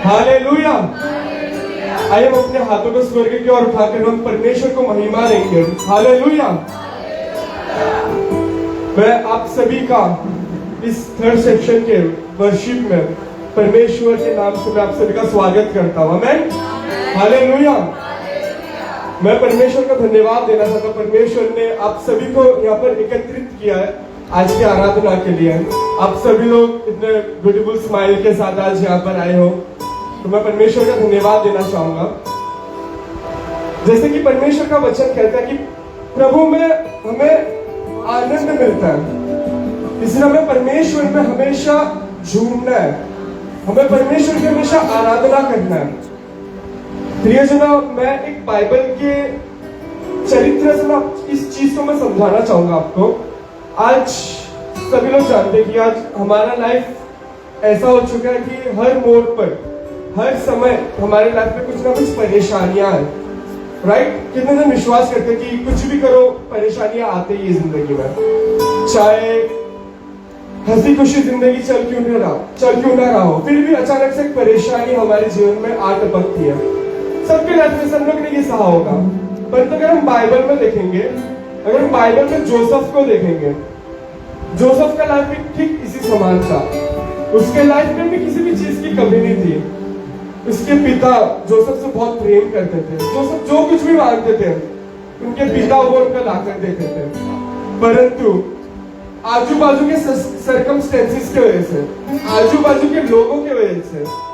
Hallelujah. आइए हम अपने हाथों को स्वर्ग की ओर उठाकर हम परमेश्वर को महिमा देंगे। हालेलुया। मैं आप सभी का इस थर्ड सेक्शन के वर्शिप में परमेश्वर के नाम से मैं आप सभी का स्वागत करता हूं। आमीन। हालेलुया। मैं परमेश्वर का धन्यवाद देना चाहता हूं। परमेश्वर ने आप सभी को यहाँ पर एकत्रित किया है आज की आराधना के लिए। आप सभी लोग इतने ब्यूटीफुल स्माइल के साथ आज यहाँ पर आए हो, तो मैं परमेश्वर का धन्यवाद देना चाहूंगा। जैसे कि परमेश्वर का वचन कहता है कि प्रभु में हमें आनंद मिलता है, इसलिए हमें परमेश्वर में हमेशा झूमना है, हमें परमेश्वर की हमेशा आराधना करना है। प्रियजनों, मैं एक बाइबल के चरित्र से मैं इस चीज को मैं समझाना चाहूंगा आपको। आज सभी लोग जानते हैं कि आज हमारा लाइफ ऐसा हो चुका है कि हर मोड़ पर हर समय हमारे लाइफ में कुछ ना कुछ परेशानियां हैं, राइट? कितने जन विश्वास करते हैं कि कुछ भी करो परेशानियां आते ही है जिंदगी में, चाहे हंसी खुशी जिंदगी चल क्यों ना रहा हो, फिर भी अचानक से एक परेशानी हमारे जीवन में आ टपकती है। सबके लाइफ में सब लोग ने ये सहा होगा। परंतु अगर हम बाइबल में देखेंगे, अगर हम बाइबल में जोसेफ को देखेंगे, जोसेफ का लाइफ भी ठीक इसी समान था। उसके लाइफ में भी किसी भी चीज की कमी नहीं थी। उसके पिता जोसेफ से बहुत प्रेम करते थे। जोसेफ जो कुछ भी मांगते थे उनके पिता वो उनका लाकर देते थे। परंतु आजू बाजू के सर्कमस्टेंसेस की वजह से, आजू बाजू के लोगों की वजह से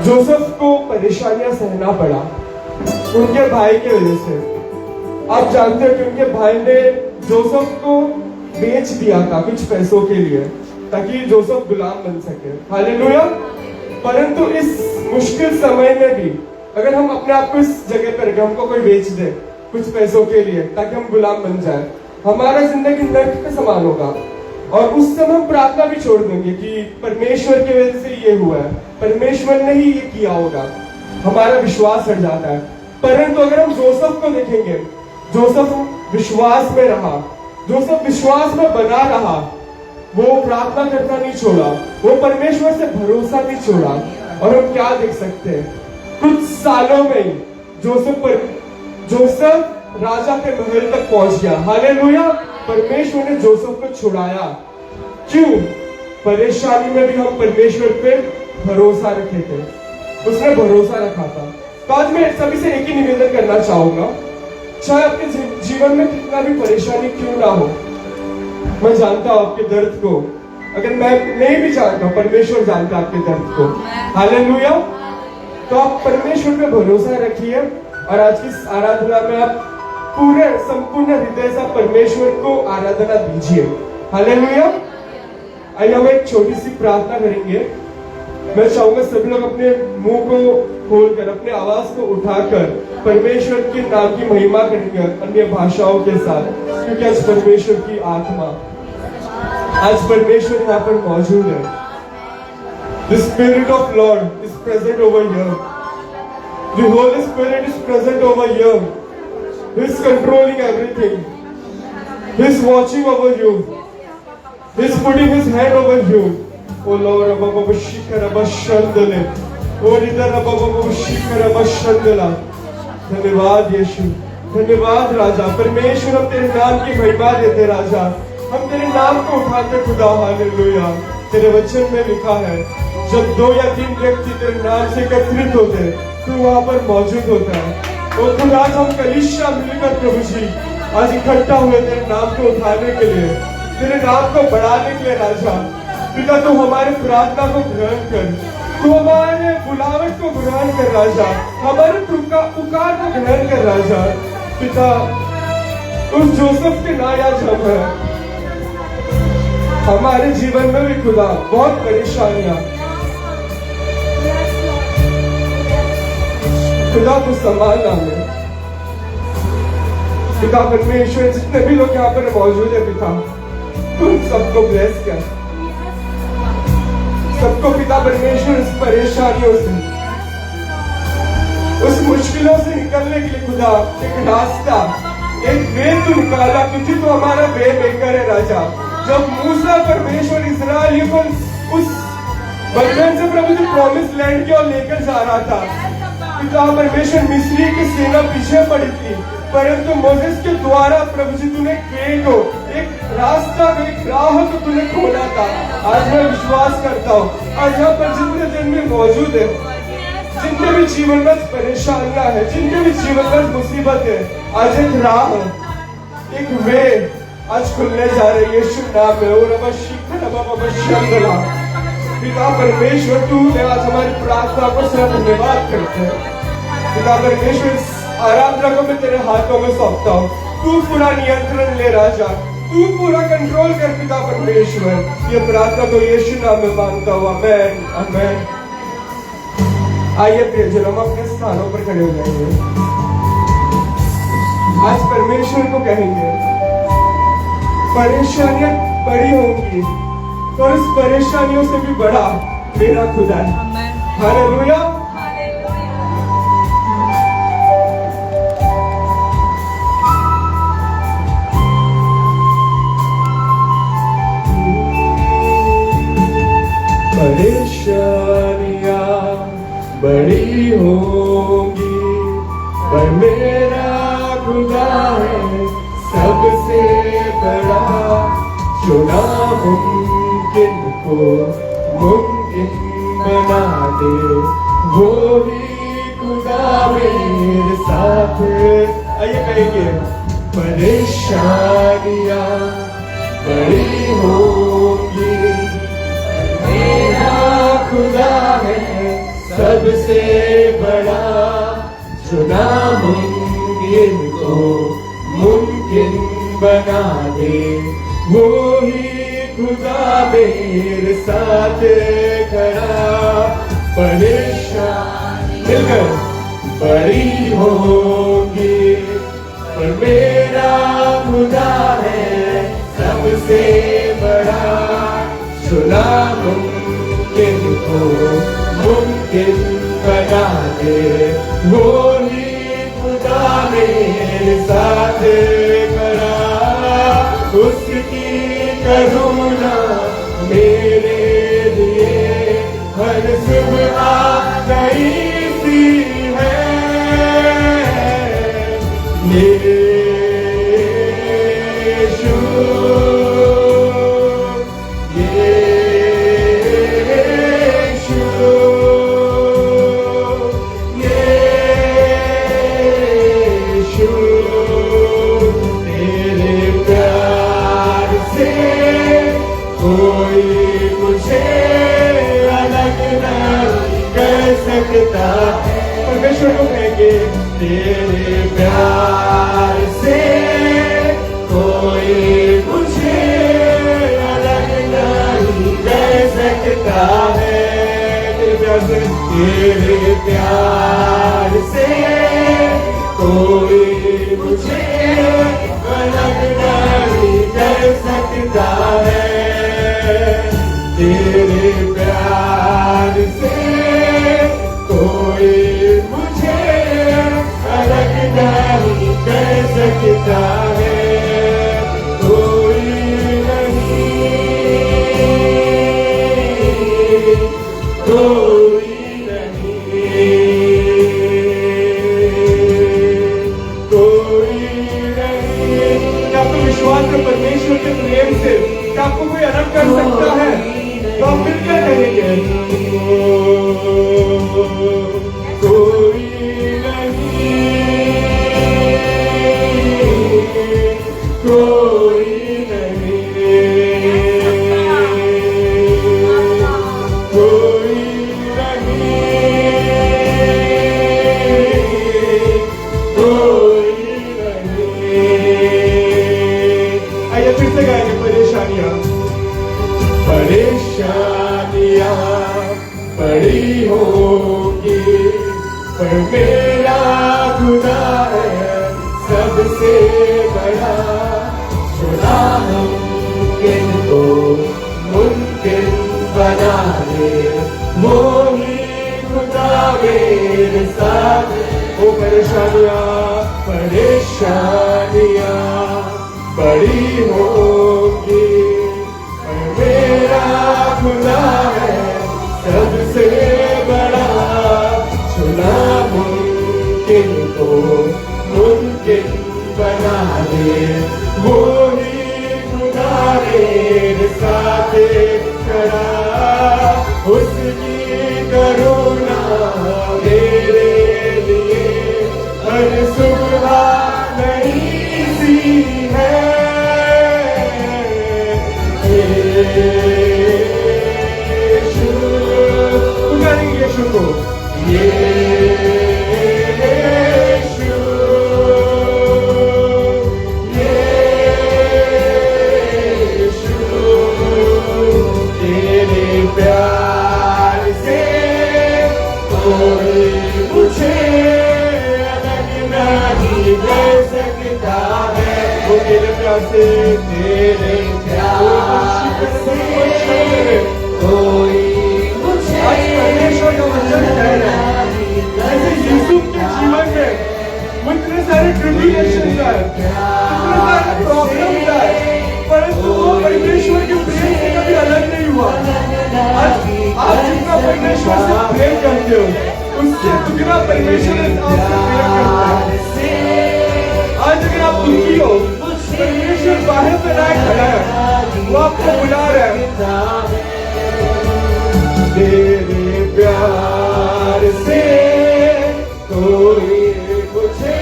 जोसेफ को परेशानियां सहना पड़ा, उनके भाई की वजह से। आप जानते हो कि उनके भाई ने जोसेफ को बेच दिया था कुछ पैसों के लिए, ताकि जोसेफ गुलाम बन सके। हालेलुया। परंतु इस मुश्किल समय में भी अगर हम अपने आप को इस जगह पर रखें, हमको कोई बेच दे कुछ पैसों के लिए ताकि हम गुलाम बन जाए, हमारा जिंदगी नर्क के समान होगा। और उस समय हम प्रार्थना भी छोड़ देंगे कि परमेश्वर की वजह से ये हुआ है, परमेश्वर ने ही ये किया होगा, हमारा विश्वास हट जाता है। परंतु अगर हम जोसेफ को देखेंगे, जोसेफ विश्वास में रहा, जोसेफ विश्वास में बना रहा, वो प्रार्थना करना नहीं छोड़ा, वो परमेश्वर से भरोसा नहीं छोड़ा। और हम क्या देख सकते हैं, कुछ सालों में ही जोसेफ राजा के महल तक पहुंच गया। हालेलुया। परमेश्वर ने जोसेफ को छुड़ाया। क्यों? परेशानी में भी हम परमेश्वर पे भरोसा रखे थे, उसने भरोसा रखा था। तो आज मैं सभी से एक ही निवेदन करना चाहूंगा, चाहे आपके जीवन में कितना भी परेशानी क्यों ना हो, मैं जानता हूं आपके दर्द को, अगर मैं नहीं भी जानता, परमेश्वर जानता है आपके दर्द को। हालेलुया। तो आप परमेश्वर पे भरोसा रखिए और आज की आराधना में आप पूरे संपूर्ण हृदय से परमेश्वर को आराधना दीजिए। हालेलुया। आइए हम एक छोटी सी प्रार्थना करेंगे। मैं चाहूंगा सभी लोग अपने मुंह को खोलकर, अपने आवाज को उठाकर परमेश्वर के नाम की महिमा करेंगे अन्य भाषाओं के साथ, क्योंकि आज परमेश्वर की आत्मा, आज परमेश्वर यहाँ पर मौजूद है। The Spirit of Lord is present over here. The Holy Spirit is present over here. He is controlling everything. He is watching over you. He is putting his hand over you. Oh Lord, Abba Shikara Bashandale. Oh Ridar Abba Shikara Bashandala. धन्यवाद यीशु, धन्यवाद राजा। परमेश्वर हम तेरे नाम की महिमा देते राजा, हम तेरे नाम को उठाते खुदा। हालेलुया। तेरे वचन में लिखा है, जब 2 या 3 व्यक्ति तेरे नाम से एकत्रित होते तो वहां पर मौजूद होता है। और खुदा आज हम कलीसिया मिलकर प्रभु जी आज इकट्ठा हुए तेरे नाम को उठाने के लिए, तेरे नाम को बढ़ाने के लिए राजा। पिता तू हमारे प्रार्थना को ग्रहण कर, तू हमारे बुलावट को ग्रहण कर राजा, हमारे पुकार को ग्रहण कर राजा। पिता उस जोसेफ के ना आज हम है, हमारे जीवन में भी खुदा बहुत परेशानियां, खुदा तू संभालना है। पिता परमेश्वर जितने भी लोग यहाँ पर मौजूद है पिता, तुम सबको ब्लेस कर, सबको पिता परमेश्वर इस परेशानियों से, उस मुश्किलों से निकलने के लिए खुदा एक रास्ता, एक वे तू निकाला, क्योंकि तू हमारा वे मेकर है राजा। जब मूसा परमेश्वर इस्राएलियों को उस बंधन से प्रभु जो प्रॉमिस लैंड की ओर लेकर जा रहा था, पिता परमेश्वर मिस्री की सेना पीछे पड़ी थी, परंतु मोसेस के द्वारा प्रभु जी तूने गेट हो, एक रास्ता, एक राह को तूने खोला था। आज मैं विश्वास करता हूँ, आज यहाँ पर जितने जन में मौजूद है, जिनके भी जीवन में परेशानियां है, जिनके भी जीवन में मुसीबत है, आज एक राह, एक वे आज खुलने जा रही है यीशु नाम में। और अब शिखर पिता परमेश्वर तूने आज हमारी प्रार्थना को सिर्फ धन्यवाद करते हैं। पिता परमेश्वर आराधना को मैं तेरे हाथों में सौंपता हूँ, तू पूरा नियंत्रण ले राजा, तू पूरा कंट्रोल कर पिता परमेश्वर। ये प्रार्थना तो यीशु नाम में मांगता हूँ, आमेन आमेन। आइए प्रियजन, हम अपने स्थानों पर खड़े हो जाएंगे। आज परमेश्वर को कहेंगे, परेशानियां बड़ी होंगी और उस परेशानियों से भी बड़ा मेरा खुदा है। हालेलुया। परेशानियां बड़ी होंगी पर मेरा खुदा है सबसे बड़ा, जो नामुमकिन को मुमकिन बना दे, वो ही खुदा मेरे साथ। आइए कहेंगे, परेशानियां बड़ी होंगी, मेरा खुदा है सबसे बड़ा, जो नामुमकिन को मुमकिन बना दे, वो ही खुदा मेरे साथ खड़ा। परेशानी मिलकर बड़ी होगी पर मेरा खुदा है सबसे बड़ा, जो नामुमकिन को मुमकिन बना दे, वो ही खुदा मेरे साथ खड़ा। उसकी करुणा मेरे लिए हर सुबह नई सी है, यीशु परमेश्वर को कहेंगे, तेरे प्यार से कोई मुझे अलग नहीं कर सकता है। तेरे प्यार से कोई मुझे अलग नहीं कर सकता है। तेरे प्यार से कोई मुझे अलग नहीं कर सकता है, कोई नहीं, कोई नहीं, कोई नहीं। क्या आपको विश्वास है परमेश्वर के प्रेम से? क्या आपको कोई अलग कर सकता है? तो हम मिलकर कहेंगे, कोई नहीं, कोई नहीं, कोई नहीं, कोई नहीं। आइए फिर से गाएंगे, परेशानियां परेशानियां बड़ी होगी पर मेरा खुदा है सबसे बड़ा, जो नामुमकिन को मुमकिन बना दे, वो ही खुदा मेरे साथ। वो परेशानियां परेशानियां बड़ी होगी पर मेरा खुदा है सबसे बड़ा चुना मुमकिन को मुमकिन बना दे, वो ही खुदारे साथ खड़ा, उसकी करुणा मेरे लिए हर सुबह नई सी है। यीशु पुकारेंगे यीशु को, यीशु यीशु तेरे प्यार से कोई मुझे अलग नहीं कर सकता है। वो तेरे प्यार से, तेरे प्यार से कोई मुझे आज परमेश्वर का वचन कह रहा है, ऐसे यूसुफ के जीवन में वो इतने सारे ट्रिब्यूलेशन आए, इतने सारे प्रॉब्लम्स आए, परंतु वो परमेश्वर के प्रेम से कभी अलग नहीं हुआ। आज जितना परमेश्वर से प्रेम करते हो, उससे दुगना परमेश्वर आपसे प्रेम करता है। आज अगर आप दुखी हो, परमेश्वर बाहर पे लाए खड़ा है, वो आपको बुला रहा है। तेरे प्यार से कोई मुझे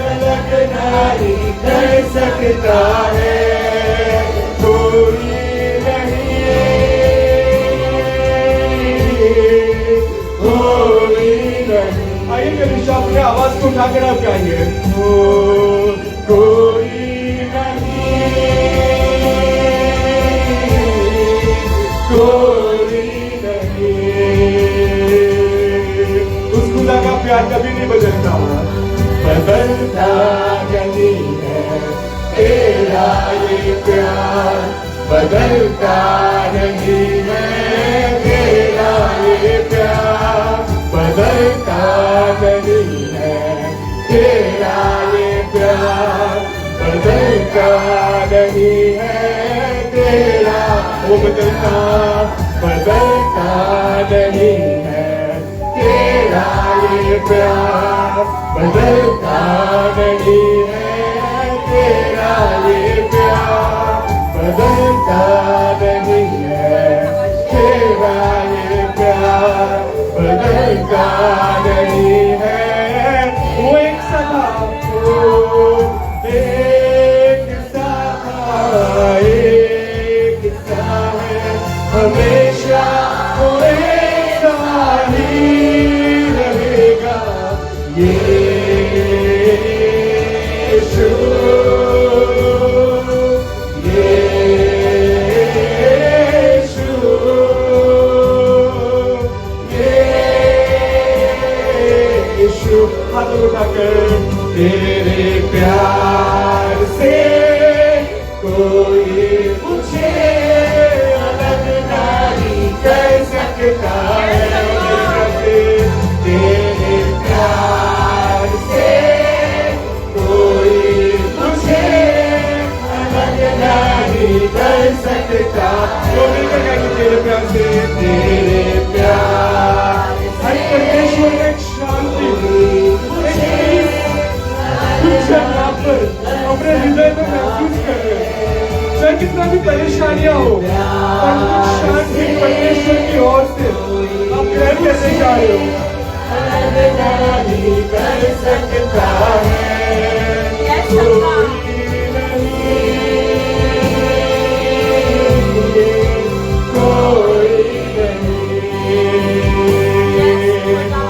अलग नहीं कर सकता है, कोई नहीं, कोई नहीं। आइए मेरे अपने आवाज को उठाकर आप गाइए, कोई कोई नहीं। उस खुदा का प्यार कभी नहीं बदलता, बदलता नहीं है तेरा ये प्यार, बदलता नहीं है तेरा ये प्यार, बदलता नहीं है तेरा ये प्यार, बदलता नहीं है तेरा, वो बदलता बदलता नहीं है तेरा ये प्यार, बदलता नहीं है तेरा ये प्यार, बदलता नहीं है तेरा ये प्यार, बदलता नहीं है। वो एक सदा हमेशा वो ऐसा ही रहेगा, यीशु यीशु यीशु। हाथ उठाकर, तेरे प्यार से कोई मुझे कर सकता है, तेरे प्यार से कोई मुझे अलग नहीं कर सकता। जो भी कहेंगे तेरे प्यार से, तेरे प्यार हर परमेश्वर में एक शांति, कुछ यहाँ पर अपने हृदय में महसूस कर रहे हैं। चाहे कितना भी परेशानियां हो, और कुछ शांति परमेश्वर की ओर से आप घर कैसे जा रहे हो, अलग नहीं कर सकता है कोई नहीं।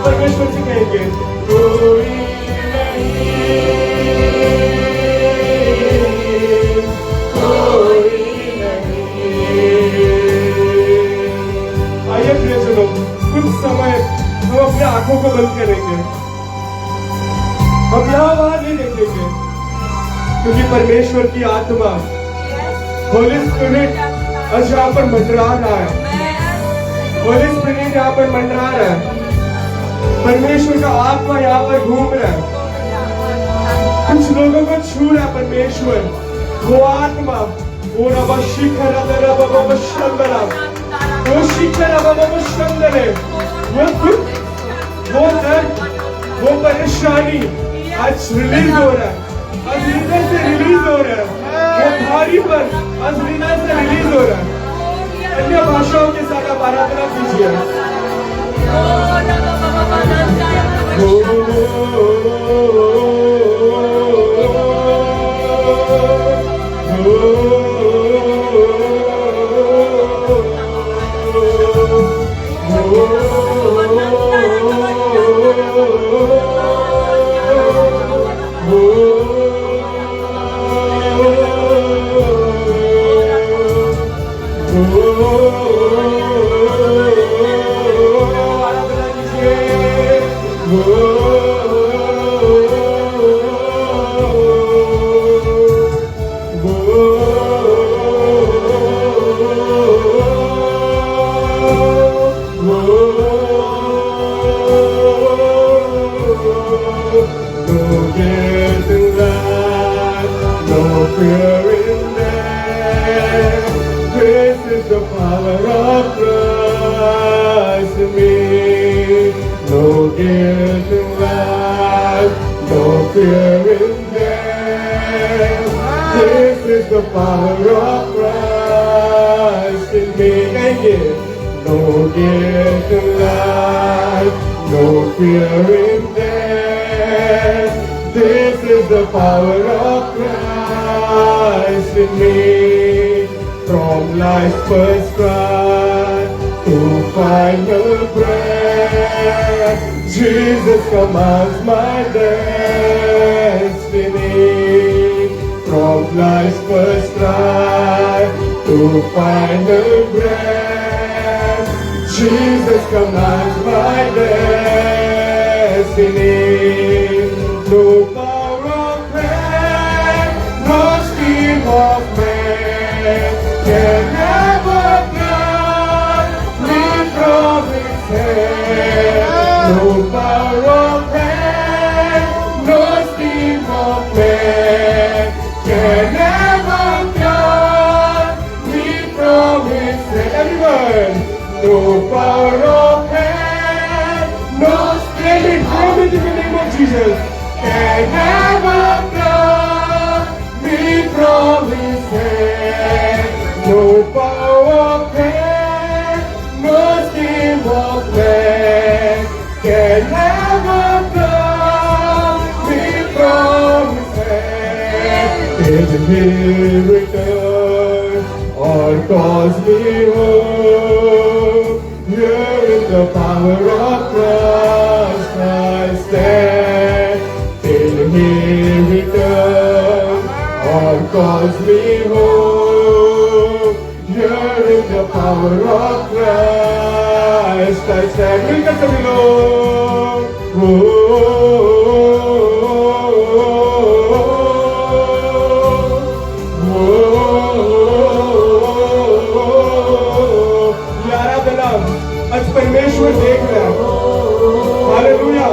परमेश्वर से कहेंगे, कोई कुछ समय हम अपने आंखों को बंद करेंगे, हम यहाँ वहां नहीं देखेंगे, क्योंकि परमेश्वर की आत्मा होली स्पिरिट आज यहाँ पर मंडरा रहा है। होली स्पिरिट यहाँ पर मंडरा रहा है, परमेश्वर का आत्मा यहाँ पर घूम रहा है। कुछ लोगों को छू रहा है परमेश्वर, वो आत्मा, वो रबा शिखर वो वो शिखर अवमोशंदर है, वो दुख, वो दर्द, वो परेशानी आज रिलीज हो रहा है, आज हृदय से रिलीज हो रहा है, वो भारीपन आज हृदय से रिलीज हो रहा है। अन्य भाषाओं के साथ आप आराधना कीजिए। The power of Christ in me. No guilt in life, no fear in death. This is the power of Christ in me. From life's first cry to final breath, Jesus commands my destiny. From life's first cry to final breath, Jesus commands my destiny. No power of man, no scheme of man can ever cut me from His hand. No power of man, no scheme of man can never cut me from His hand. Everyone, no power of hell, no spirit from in the name of Jesus can never cut me from His hand. No power of hell, no scheme of man can never cut me from His hand. Till He returns or calls me home, here in the power of Christ I stand. Till He returns or calls me home, here in the power of Christ I stand. मिलकर सभी लोग आज परमेश्वर देख रहा है। Hallelujah.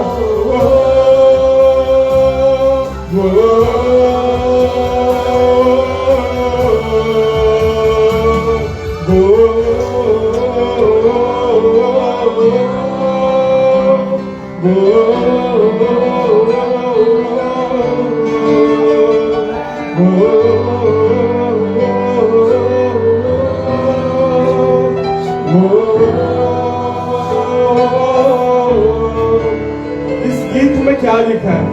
क्या लिखा है?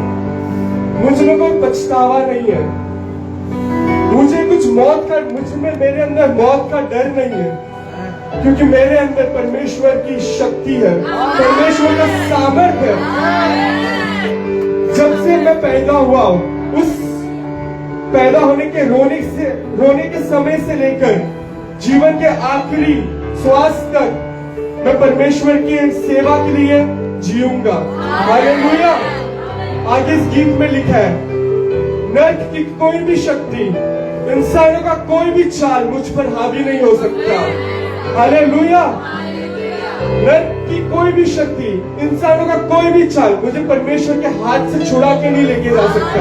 मुझ में कोई पछतावा नहीं है, मुझे कुछ मुझ में मेरे अंदर मौत का डर नहीं है, क्योंकि मेरे अंदर परमेश्वर की शक्ति है, परमेश्वर का सामर्थ्य है। जब से मैं पैदा हुआ हूं, उस पैदा होने के समय से लेकर जीवन के आखिरी श्वास तक मैं परमेश्वर की सेवा के लिए जीऊंगा। हालेलुया। आगे इस गीत में लिखा है, नर्क की कोई भी शक्ति, इंसानों का कोई भी चाल मुझ पर हावी नहीं हो सकता। हालेलुया। नर्क की कोई भी शक्ति, इंसानों का कोई भी चाल मुझे परमेश्वर के हाथ से छुड़ा के नहीं लेके जा सकता।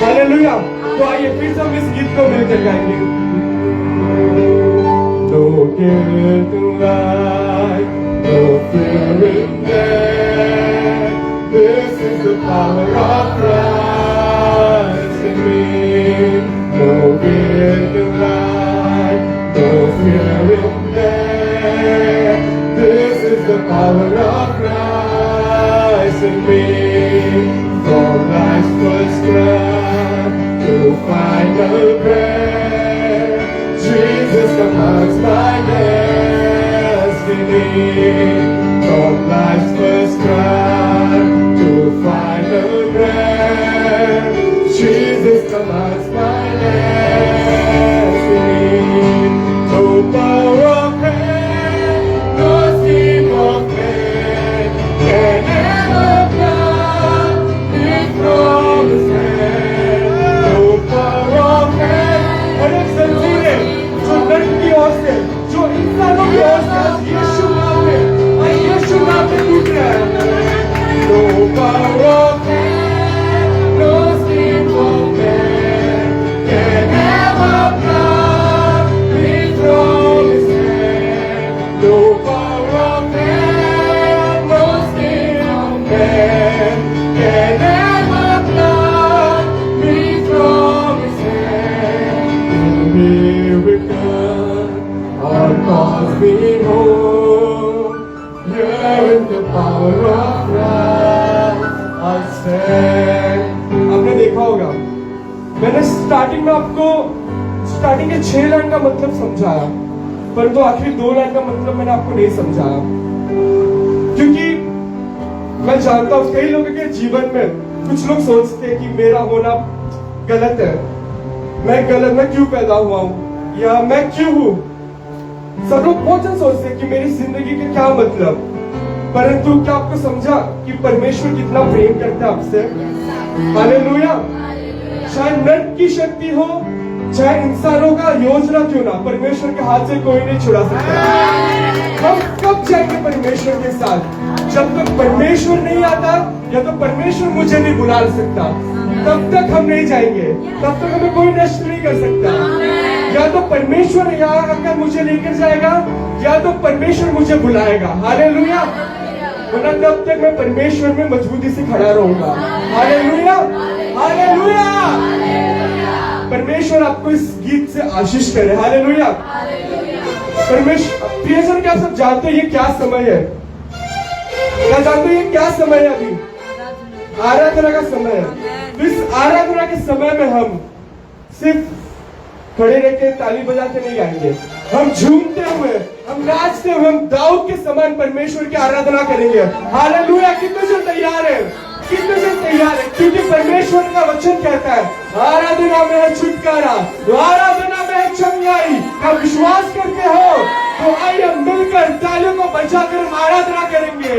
हालेलुया। तो आइए फिर से हम इस गीत को मिलकर गाएंगे। No guilt light, no fear in death. This is the power of Christ in me. No fear in light, no fear in death. This is the power of Christ in me. From life's first cry to final breath, Jesus commands my destiny. From life's first cry to final breath, Jesus commands my destiny. No power of hell, no scheme of man can ever block me from his hand. No power of hell, और एक जंजीर है जो नर्क की ओर से, जो इंसानों की ओर से आज यीशु नाम में टूट रहा है. No power of hell, no scheme of man can ever block me from his hand. No power of hell, no scheme of man can ever block me from his hand. Here we come, our cause be home. Here in the power of Christ I stand. आपने देखा होगा, मैंने starting में आपको starting के 6 line का मतलब समझाया, परंतु आखिरी 2 लाइन का मतलब मैंने आपको नहीं समझाया, क्योंकि मैं जानता हूं कई लोगों के जीवन में कुछ लोग सोचते हैं कि मेरा होना गलत है, मैं क्यों पैदा हुआ हूं, या मैं क्यों हूं. सब लोग बहुत जन सोचते हैं कि मेरी जिंदगी का क्या मतलब. परंतु क्या आपको समझा कि परमेश्वर कितना प्रेम करता है आपसे. हालेलुया. चाहे नर्क की शक्ति हो, चाहे इंसानों का योजना क्यों ना, परमेश्वर के हाथ से कोई नहीं छुड़ा सकता. हम कब जाएंगे परमेश्वर के साथ? जब तक परमेश्वर नहीं आता, या तो परमेश्वर मुझे नहीं बुला सकता, तब तक हम नहीं जाएंगे. तब तक हमें कोई नष्ट नहीं कर सकता. या तो परमेश्वर यहाँ आकर मुझे लेकर जाएगा, या तो परमेश्वर मुझे बुलाएगा. हालेलुया. वरना तब तक मैं परमेश्वर में मजबूती से खड़ा रहूंगा. हालेलुया. हालेलुया. परमेश्वर आपको इस गीत से आशीष करे. हालेलुया. परमेश्वर प्रियजन, क्या आप सब जानते हैं ये क्या समय है? क्या जानते हैं ये क्या समय है? अभी आराधना का समय है. तो इस आराधना के समय में हम सिर्फ खड़े रह के ताली बजा के नहीं आएंगे. हम झूमते हुए, हम नाचते हुए, हम दाऊद के समान परमेश्वर की आराधना करेंगे. हालेलुया. कितने जन तैयार है? कितने जन तैयार है? क्योंकि परमेश्वर का वचन कहता है आराधना में है छुटकारा, आराधना में है चंगाई. आप विश्वास करते हो तो आइए मिलकर तालियों को बजाकर हम आराधना करेंगे.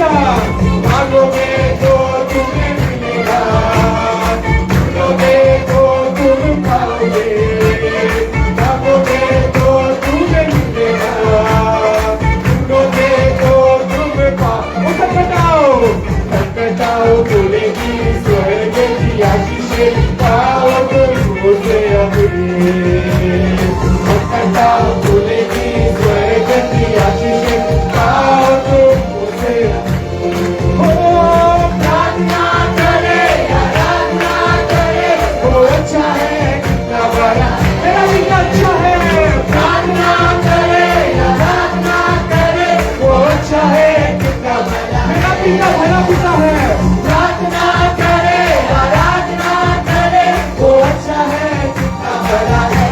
बोला मांगोगे तो तुम्हें मिलेगा, ढूंढोगे तो तुम पाओगे, मांगोगे तो तुम्हें मिलेगा, ढूंढोगे तो तुम पाओगे। खटखटाओ खुलेगी स्वर्ग की आशीषें, पाओ तुम उसे अभी। खटखटाओ खुलेगी स्वर्ग की आशीषें, पाओ तुम उसे अभी। हो प्रार्थना करे, आराधना करे, वो अच्छा है कितना बड़ा, मेरा पिता अच्छा है। प्रार्थना करे, आराधना करे, वो अच्छा है कितना बड़ा, मेरा पिता भला पिता है। प्रार्थना करे, आराधना करे, वो अच्छा है कितना बड़ा है।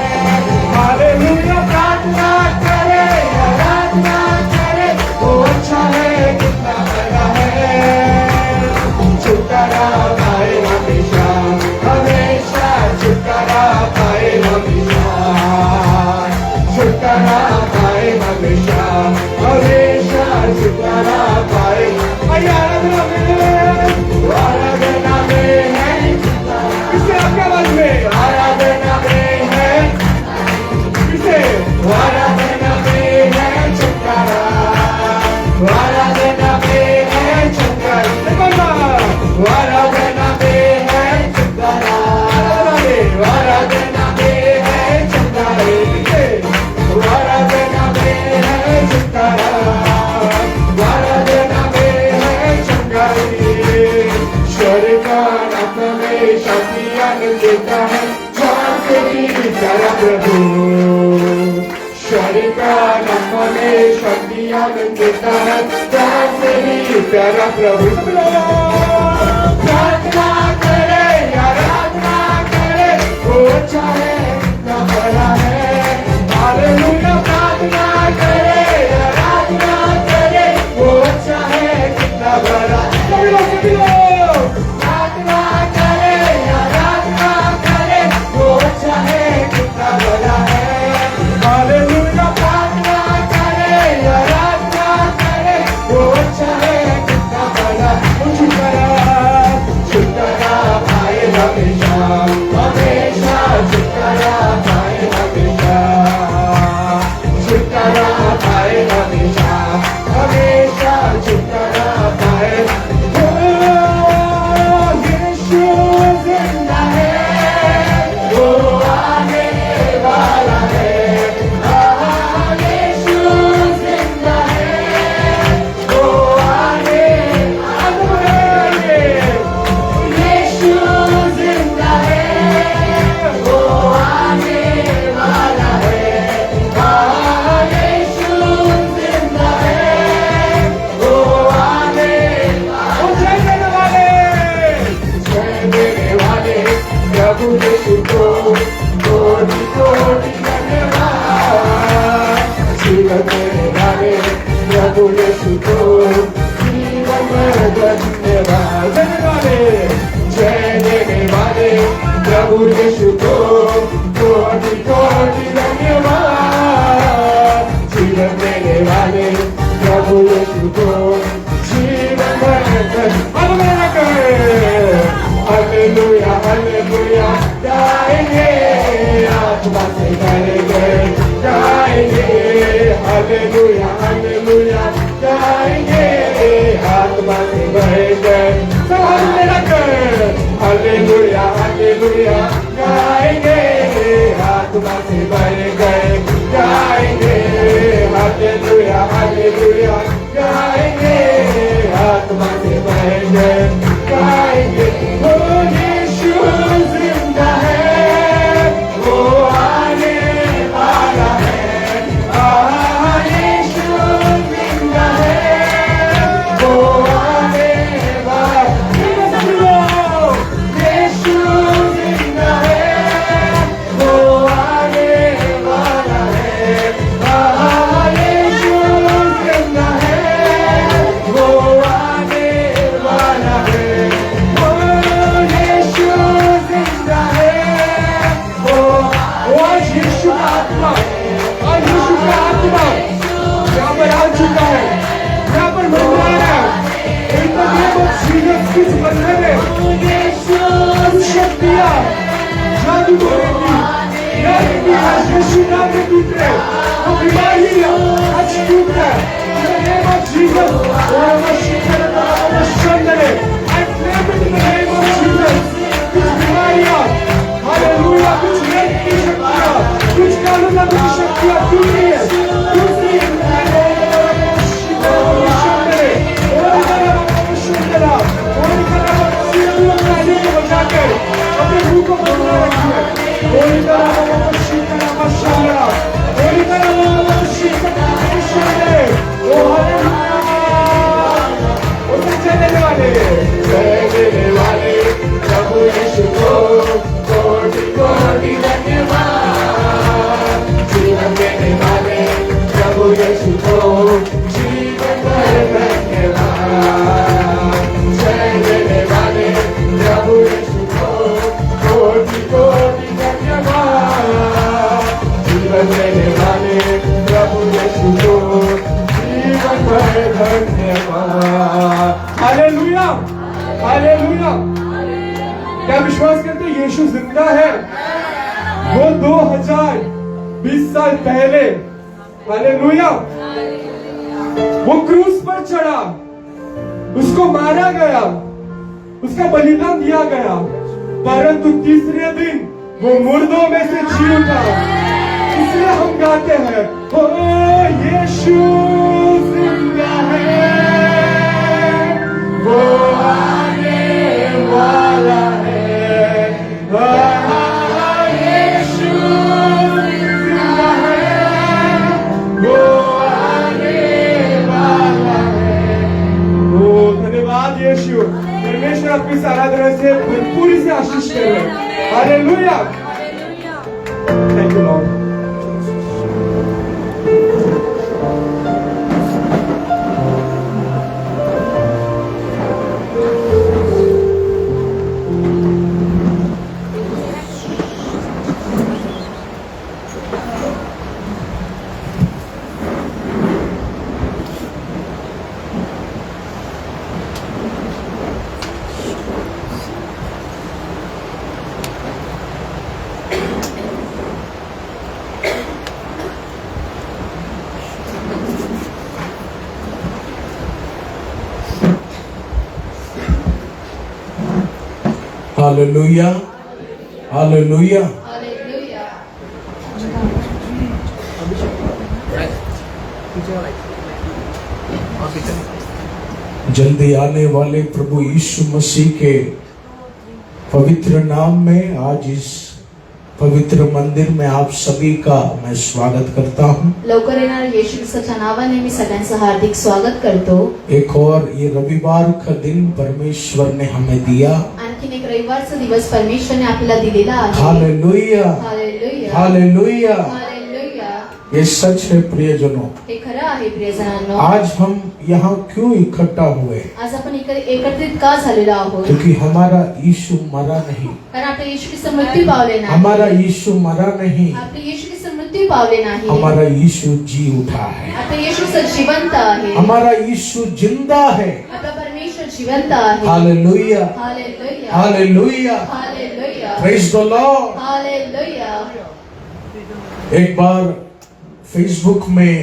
हालेलुया। प्रार्थना करे, आराधना करे, वो अच्छा है कितना बड़ा है। छुटकारा पाए हमेशा, हमेशा छुटकारा पाए हमेशा, छुटकारा पाए हमेशा, हमेशा छुटकारा पाए। आराधना में है, किसे आपके आवाज में आराधना में है, किसे आराधना में है छुटकारा, आराधना में है छुटकारा, आराधना में है छुटकारा, आराधना में है छुटकारा, आराधना में है छुटकारा, आराधना में है छुटकारा। स्वर्ग का नाम में शक्तियान देता है, शांति की प्यारा प्रभु। स्वर्ग का नाम में शक्तियान देता है, शांति की प्यारा प्रभु। प्रार्थना करे, आराधना करे, वो अच्छा है कितना बड़ा है। हालेलुया। प्रार्थना करे, आराधना करे, वो अच्छा है कितना बड़ा। प्रार्थना करे, आराधना करे, वो अच्छा है कितना बड़ा है। हालेलुया। प्रार्थना करे, आराधना करे, वो अच्छा है कितना बड़ा। छुटकारा पाए हमेशा, हमेशा छुटकारा पाए हमेशा, छुटकारा पाए हमेशा, हमेशा छुटकारा पाए। यीशु जिंदा है, वो आने वाला है। यीशु जिंदा है, वो आने वाला है। यीशु जिंदा है, वो आने वाला है। यीशु जिंदा है, वो आने वाले प्रभु यीशु को कोटि कोटि धन्यवाद। जीवन देने वाले प्रभु यीशु को जीवन धन्यवाद। जय देने वाले प्रभु यीशु को कोटि कोटि धन्यवाद। जीवन देने वाले प्रभु यीशु को जीवन धन्यवाद। हालेलुया, हालेलुया गाएंगे, आत्मा से गाएंगे, गाएंगे। हालेलुया, हालेलुया गाएंगे, आत्मा से गाएंगे। सब हाथ में रखकर हालेलुया, हालेलुया गाएंगे, आत्मा से गाएंगे, गाएंगे। हालेलुया, हालेलुया गाएंगे, आत्मा से गाएंगे, गाएंगे। वो यीशु जिंदा है, वो आने वाला है। यीशु जिंदा है, वो आने वाला है। यीशु जिंदा है, वो आने वाला आज यीशु नाम में टूट रहे, वो बीमारी आज टूट रहा है। In the name of Jesus, I claim it in the name of Jesus. कुछ बीमारियां, हालेलुया, कुछ रेत की शक्तियां, कुछ कानून की शक्तियां टूट रही है, टूट रही है। अपने मुंह को बंद रखिए। होली चलने वाले प्रभु यीशु को कोटि कोटि धन्यवाद। जीवन देने वाले प्रभु यीशु को जीवन भर धन्यवाद। जय देने वाले प्रभु यीशु को कोटि कोटि धन्यवाद। जीवन देने वाले प्रभु यीशु को जीवन भर धन्यवाद। Hallelujah, hallelujah. क्या विश्वास करते हो यीशु जिंदा है? वो 2020 साल पहले, हालेलुया, वो क्रूस पर चढ़ा, उसको मारा गया, उसका बलिदान दिया गया, परंतु तीसरे दिन वो मुर्दों में से जी उठा। इसलिए हम गाते हैं, ओ यीशु जिंदा है, वो आने वाला है। यीशु जिंदा है, वो आने वाला है। ओ धन्यवाद यीशु। परमेश्वर आपकी आराधना से भरपूरी से आशीष कर रहे हैं। Hallelujah, thank you Lord. Hallelujah, hallelujah. जल्दी आने वाले प्रभु यीशु मसीह के पवित्र नाम में आज इस पवित्र मंदिर में आप सभी का मैं स्वागत करता हूँ। लवकर येणाऱ्या येशू ख्रिस्ताच्या नावाने मी सगळ्यांचं हार्दिक स्वागत करतो। एक और ये रविवार का दिन परमेश्वर ने हमें दिया। आणखीन एक रविवारचा दिवस परमेश्वरने आपल्याला दिलेला आहे। Hallelujah, hallelujah, hallelujah. हालेलुया। ये सच है प्रियजनों। हे खरं आहे प्रियजनांनो। आज हम यहाँ क्यों इकट्ठा हुए? आज आपण एकत्रित का झालेलो आहोत? क्योंकि हमारा यीशु मरा नहीं। कारण आपले येशू ख्रिस्त मृत्यू पावले नाही। हमारा यीशु मरा नहीं। आपले येशू ख्रिस्त मृत्यू पावले नाही। हमारा यीशु जी उठा है। आपले येशू ख्रिस्त जिवंत आहे। हमारा यीशु जिंदा है। आपला परमेश्वर जिवंत आहे। Hallelujah, hallelujah, hallelujah. Hallelujah, praise the Lord. Hallelujah. एक बार फेसबुक में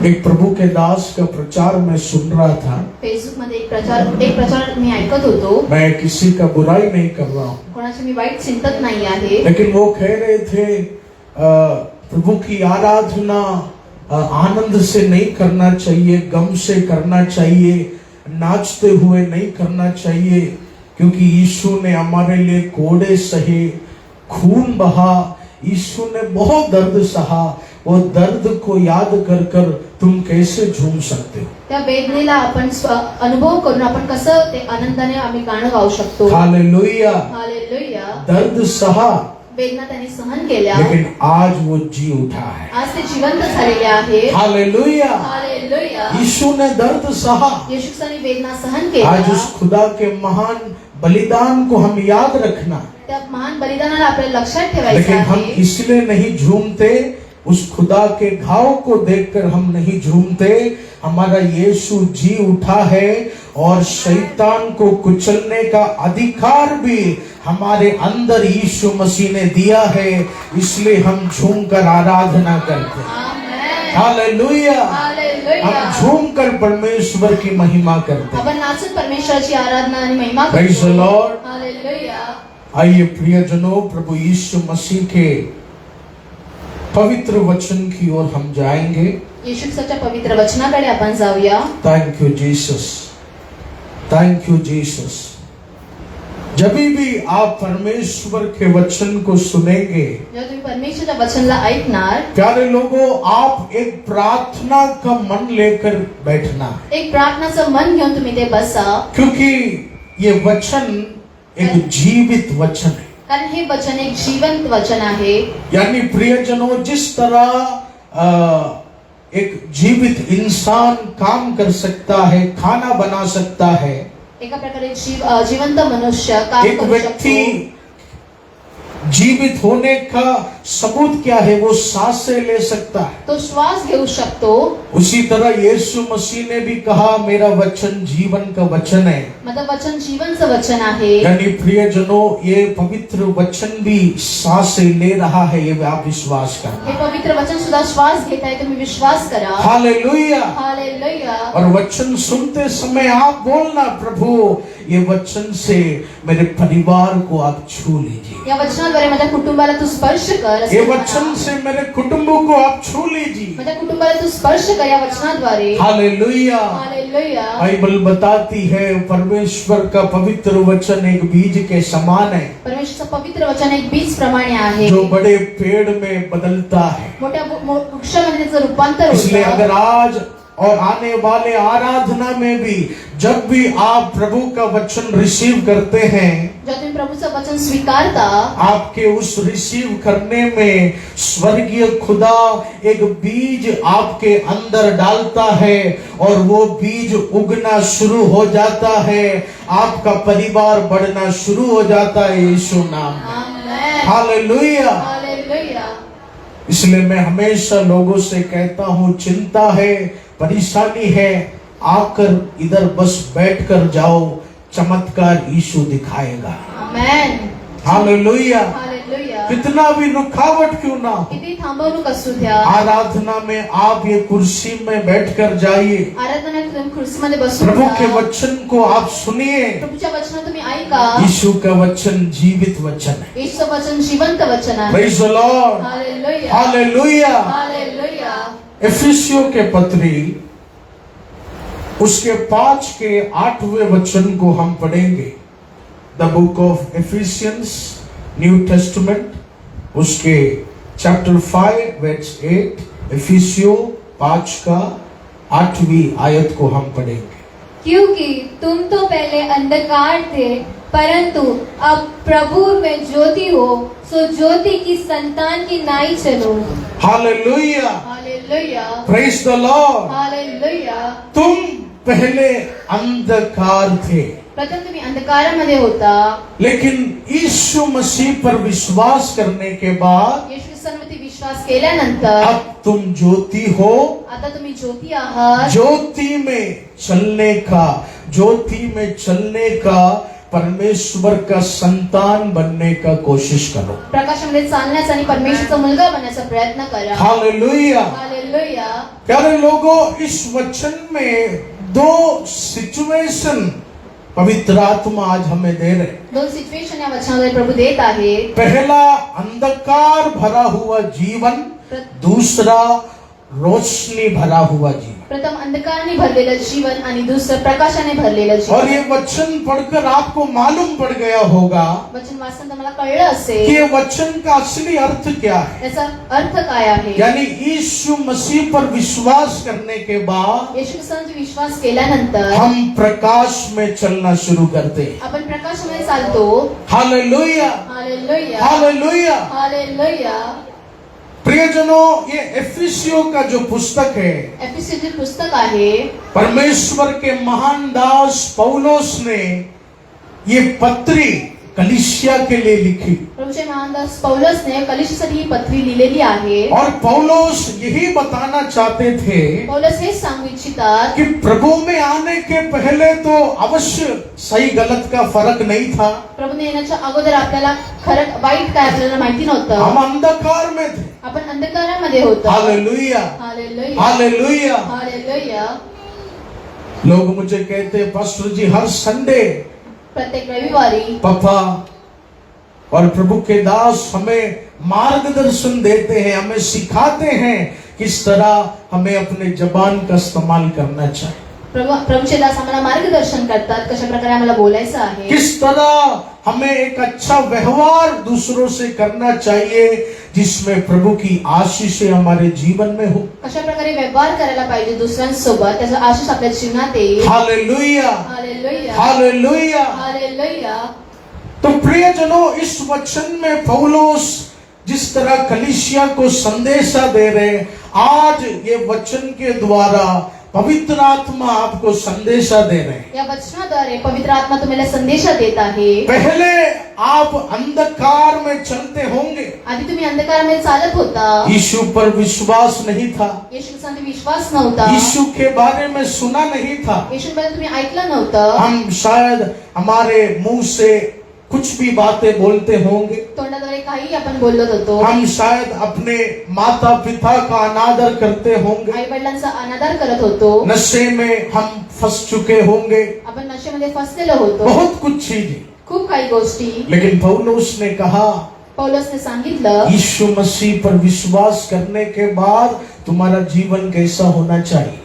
एक प्रभु के दास का प्रचार मैं सुन रहा था। फेसबुक मध्ये एक प्रचार मी ऐकत होतो। मैं किसी का बुराई नहीं कर रहा हूँ, कोणाची मी वाईट चिंतत नाही आहे। लेकिन वो कह रहे थे प्रभु की आराधना आनंद से नहीं करना चाहिए, गम से करना चाहिए, नाचते हुए नहीं करना चाहिए, क्योंकि यीशु ने हमारे लिए कोड़े सहे, खून बहा, यीशु ने बहुत दर्द सहा। वो दर्द को याद कर कर तुम कैसे झूम सकते हो? त्या वेदनेला आपण अनुभव करून आपण कसं ते आनंदाने आम्ही गाणं गाऊ शकतो? Hallelujah, hallelujah. दर्द सहा, वेदना त्यांनी सहन केल्या, लेकिन आज वो जी उठा है। आज ते जिवंत झालेले आहे। Hallelujah, hallelujah. यीशु ने दर्द सहा। येशू ख्रिस्ताने वेदना सहन केल्या। आज उस खुदा के महान बलिदान को हम याद रखना, त्या महान बलिदानाला आपल्याला लक्षात ठेवायचं लेकिन हम आहे। इसलिए नहीं झूमते उस खुदा के घाव को देखकर हम नहीं झूमते। हमारा यीशु जी उठा है और शैतान को कुचलने का अधिकार भी हमारे अंदर यीशु मसीह ने दिया है, इसलिए हम झूमकर आराधना करते हैं। आमेन। हालेलुया। हालेलुया। हम झूमकर परमेश्वर की महिमा करते हैं। आपण नाचून परमेश्वराची आराधना आणि महिमा Praise the Lord. हालेलुया। आइए प्रियजनों, प्रभु यीशु मसीह के पवित्र वचन की ओर हम जाएंगे। येशू ख्रिस्ताच्या पवित्र वचनाकडे आपण जाऊया। Thank you Jesus, thank you Jesus. जब भी आप परमेश्वर के वचन को सुनेंगे, जेव्हा तुम्ही परमेश्वराच्या वचनला ऐकणार, प्यारे लोगों, आप एक प्रार्थना का मन लेकर बैठना, एक प्रार्थनाचं मन घेऊन तुम्ही ते बसा, क्योंकि ये वचन एक जीवित वचन है। कारण हे वचन एक जिवंत वचन आहे। यानी प्रियजनों, जिस तरह एक जीवित इंसान काम कर सकता है, खाना बना सकता है, एका प्रकारे जिवंत मनुष्य काम एक करू व्यक्ति शकतो। जीवित होने का सबूत क्या है? वो सांसें ले सकता है। तो श्वास घेऊ शकतो। उसी तरह यीशु मसीह ने भी कहा, मेरा वचन जीवन का वचन है। मतलब वचन जीवनचं वचन आहे। यानी प्रियजनों, ये पवित्र वचन भी सांसें ले रहा है, ये आप विश्वास हे करना। पवित्र वचन सुद्धा श्वास घेत आहे, तुम्ही विश्वास करा। हालेलुया। हालेलुया। और वचन सुनते समय आप बोलना, प्रभु ये वचन से मेरे परिवार को आप छू लीजिए। या वचनाद्वारे माझ्या कुटुंबाला तू स्पर्श कर। ये वचन से मेरे कुटुंब को आप छू लीजिए। माझ्या कुटुंबाला तू स्पर्श कर या वचनाद्वारे। हालेलुया। हालेलुया। बाइबल बताती है, परमेश्वर का पवित्र वचन एक बीज के समान है, परमेश्वरचं पवित्र वचन एक बीज प्रमाणे आहे, जो बड़े पेड़ में बदलता है। मोठ्या वृक्षामध्ये त्याचं रूपांतर इसलिए होतं। अगर आज और आने वाले आराधना में भी जब भी आप प्रभु का वचन रिसीव करते हैं, जेव्हा तुम्ही प्रभूचं वचन स्वीकारता, आपके उस रिसीव करने में स्वर्गीय खुदा एक बीज आपके अंदर डालता है और वो बीज उगना शुरू हो जाता है, आपका परिवार बढ़ना शुरू हो जाता है यीशु नाम में। आमेन। हालेलुया। हालेलुया। इसलिए मैं हमेशा लोगों से कहता हूँ, चिंता है, परेशानी है, आकर इधर बस बैठकर जाओ, चमत्कार यीशु दिखाएगा। आमेन। हालेलुया। हालेलुया। कितना भी रुकावट क्यों ना हो, किती थांबवणूक असू द्या, आराधना में आप ये कुर्सी में बैठकर जाइए, आराधनात तुम्ही खुर्चीमध्ये बसून प्रभु के जा। वचन को आप सुनिए। प्रभूच्या वचन तुम्ही ऐका। यीशु का वचन जीवित वचन है। येशूचं वचन जिवंत वचन आहे। Praise the Lord. Hallelujah. Hallelujah. Hallelujah. एफिसियों के पत्री उसके 5 के 8वें वचन को हम पढ़ेंगे। The book of efficiency, new testament, उसके चैप्टर 5 वर्स 8, एफिसियों 5 का 8वीं आयत को हम पढ़ेंगे। क्योंकि तुम तो पहले अंधकार थे, परंतु अब प्रभु में ज्योति हो, सो ज्योति की संतान की नाई चलो। Hallelujah. Hallelujah. Praise the Lord. Hallelujah. तुम पहले अंधकार थे, प्रथम तुम्ही अंधकारामध्ये होता, लेकिन यीशु मसीह पर विश्वास करने के बाद येशू ख्रिस्तावरती विश्वास केल्यानंतर अब तुम ज्योति हो। आता तुम्ही ज्योती आहात। ज्योति में चलने का परमेश्वर का संतान बनने का कोशिश करो। प्रकाशामध्ये चालण्याचा आणि परमेश्वरचा मुलगा बनण्याचा प्रयत्न करा। हालेलुया। हालेलुया। प्यारे लोगों, इस वचन में 2 सिचुएशन पवित्र आत्मा आज हमें दे रहे। दोन सिच्युएशन या वचनाद्वारे प्रभू देत आहे। पहला अंधकार भरा हुआ जीवन, दूसरा रोशनी भरा हुआ जीवन। प्रथम अंधकाराने भरलेलं जीवन आणि दुसरं प्रकाशाने भरलेलं और जीवन। ये वचन पढ़कर आपको मालूम पड़ गया होगा वचन वाचताना तुम्हाला कळलं कि असेल ये वचन का असली अर्थ क्या है। याचा अर्थ काय आहे। यानी यीशु मसीह पर विश्वास करने के बाद येशू ख्रिस्तावरती विश्वास केल्यानंतर हम प्रकाश में चलना शुरू करते हैं। आपण प्रकाशामध्ये चालतो। हालेलुया। हालेलुया। हालेलुया। हालेलुया। प्रियजनों, ये एफिसियों का जो पुस्तक है, एफिसीचे पुस्तक आहे, परमेश्वर के महान दास पौलुस ने ये पत्री कलीसिया के लिए लिखी। प्रभूचे महानदास पौलसने कलिशीसाठी ही पत्री लिहिलेली आहे. और पौलुस यही बताना चाहते थे पौलस हेच सांगू इच्छितात कि प्रभु में आने के पहले तो अवश्य सही गलत का फर्क नहीं था। प्रभूने येण्याच्या अगोदर आपल्याला खरं वाईट काय आपल्याला माहिती नव्हतं. हम अंधकार में थे। आपण अंधकारामध्ये होतो. Hallelujah, hallelujah, hallelujah. हालेलुया. लोग मुझे कहते हैं पास्टर जी हर संडे प्रत्येक रविवारी पापा और प्रभु के दास हमें मार्गदर्शन देते हैं, हमें सिखाते हैं किस तरह हमें अपने जबान का इस्तेमाल करना चाहिए, प्रभूचे दास आम्हाला मार्गदर्शन करतात कशा प्रकारे आम्हाला बोलायचं आहे, किस तरह हमें एक अच्छा व्यवहार दूसरों से करना चाहिए जिसमें प्रभु की आशीष हमारे जीवन में हो। कशा प्रकारे व्यवहार करायला पाहिजे दुसऱ्यांसोबत, त्याचा आशीष आपल्या जीवनात येईल. Hallelujah, hallelujah, hallelujah. हालेलुया. तो प्रियजनों, इस वचन में पौलुस जिस तरह कलीसिया को संदेशा दे रहे, आज ये वचन के द्वारा पवित्र आत्मा आपको संदेशा दे रहे हैं। या वचनाद्वारे पवित्र आत्मा तुम्हाला संदेश देत आहे. पहले आप अंधकार में चलते होंगे, आधी तुम्ही अंधकारामध्ये चालत होता. यीशु पर विश्वास नहीं था, येशू ख्रिस्तांवर विश्वास नव्हता. यीशु के बारे में सुना नहीं था। येशूबद्दल तुम्ही ऐकलं नव्हतं. हम शायद हमारे मुंह से कुछ भी बातें बोलते होंगे, तोंडाद्वारे काही आपण बोलत होतो. हम शायद अपने माता पिता का अनादर करते होंगे, आई वडिलांचा अनादर करत होतो. नशे में हम फंस चुके होंगे, आपण नशेमध्ये फसलेलो होतो. बहुत कुछ चीजें। खूप काही गोष्टी. लेकिन पौलुस ने कहा पौलसने सांगितलं यीशु मसीह पर विश्वास करने के बाद तुम्हारा जीवन कैसा होना चाहिए,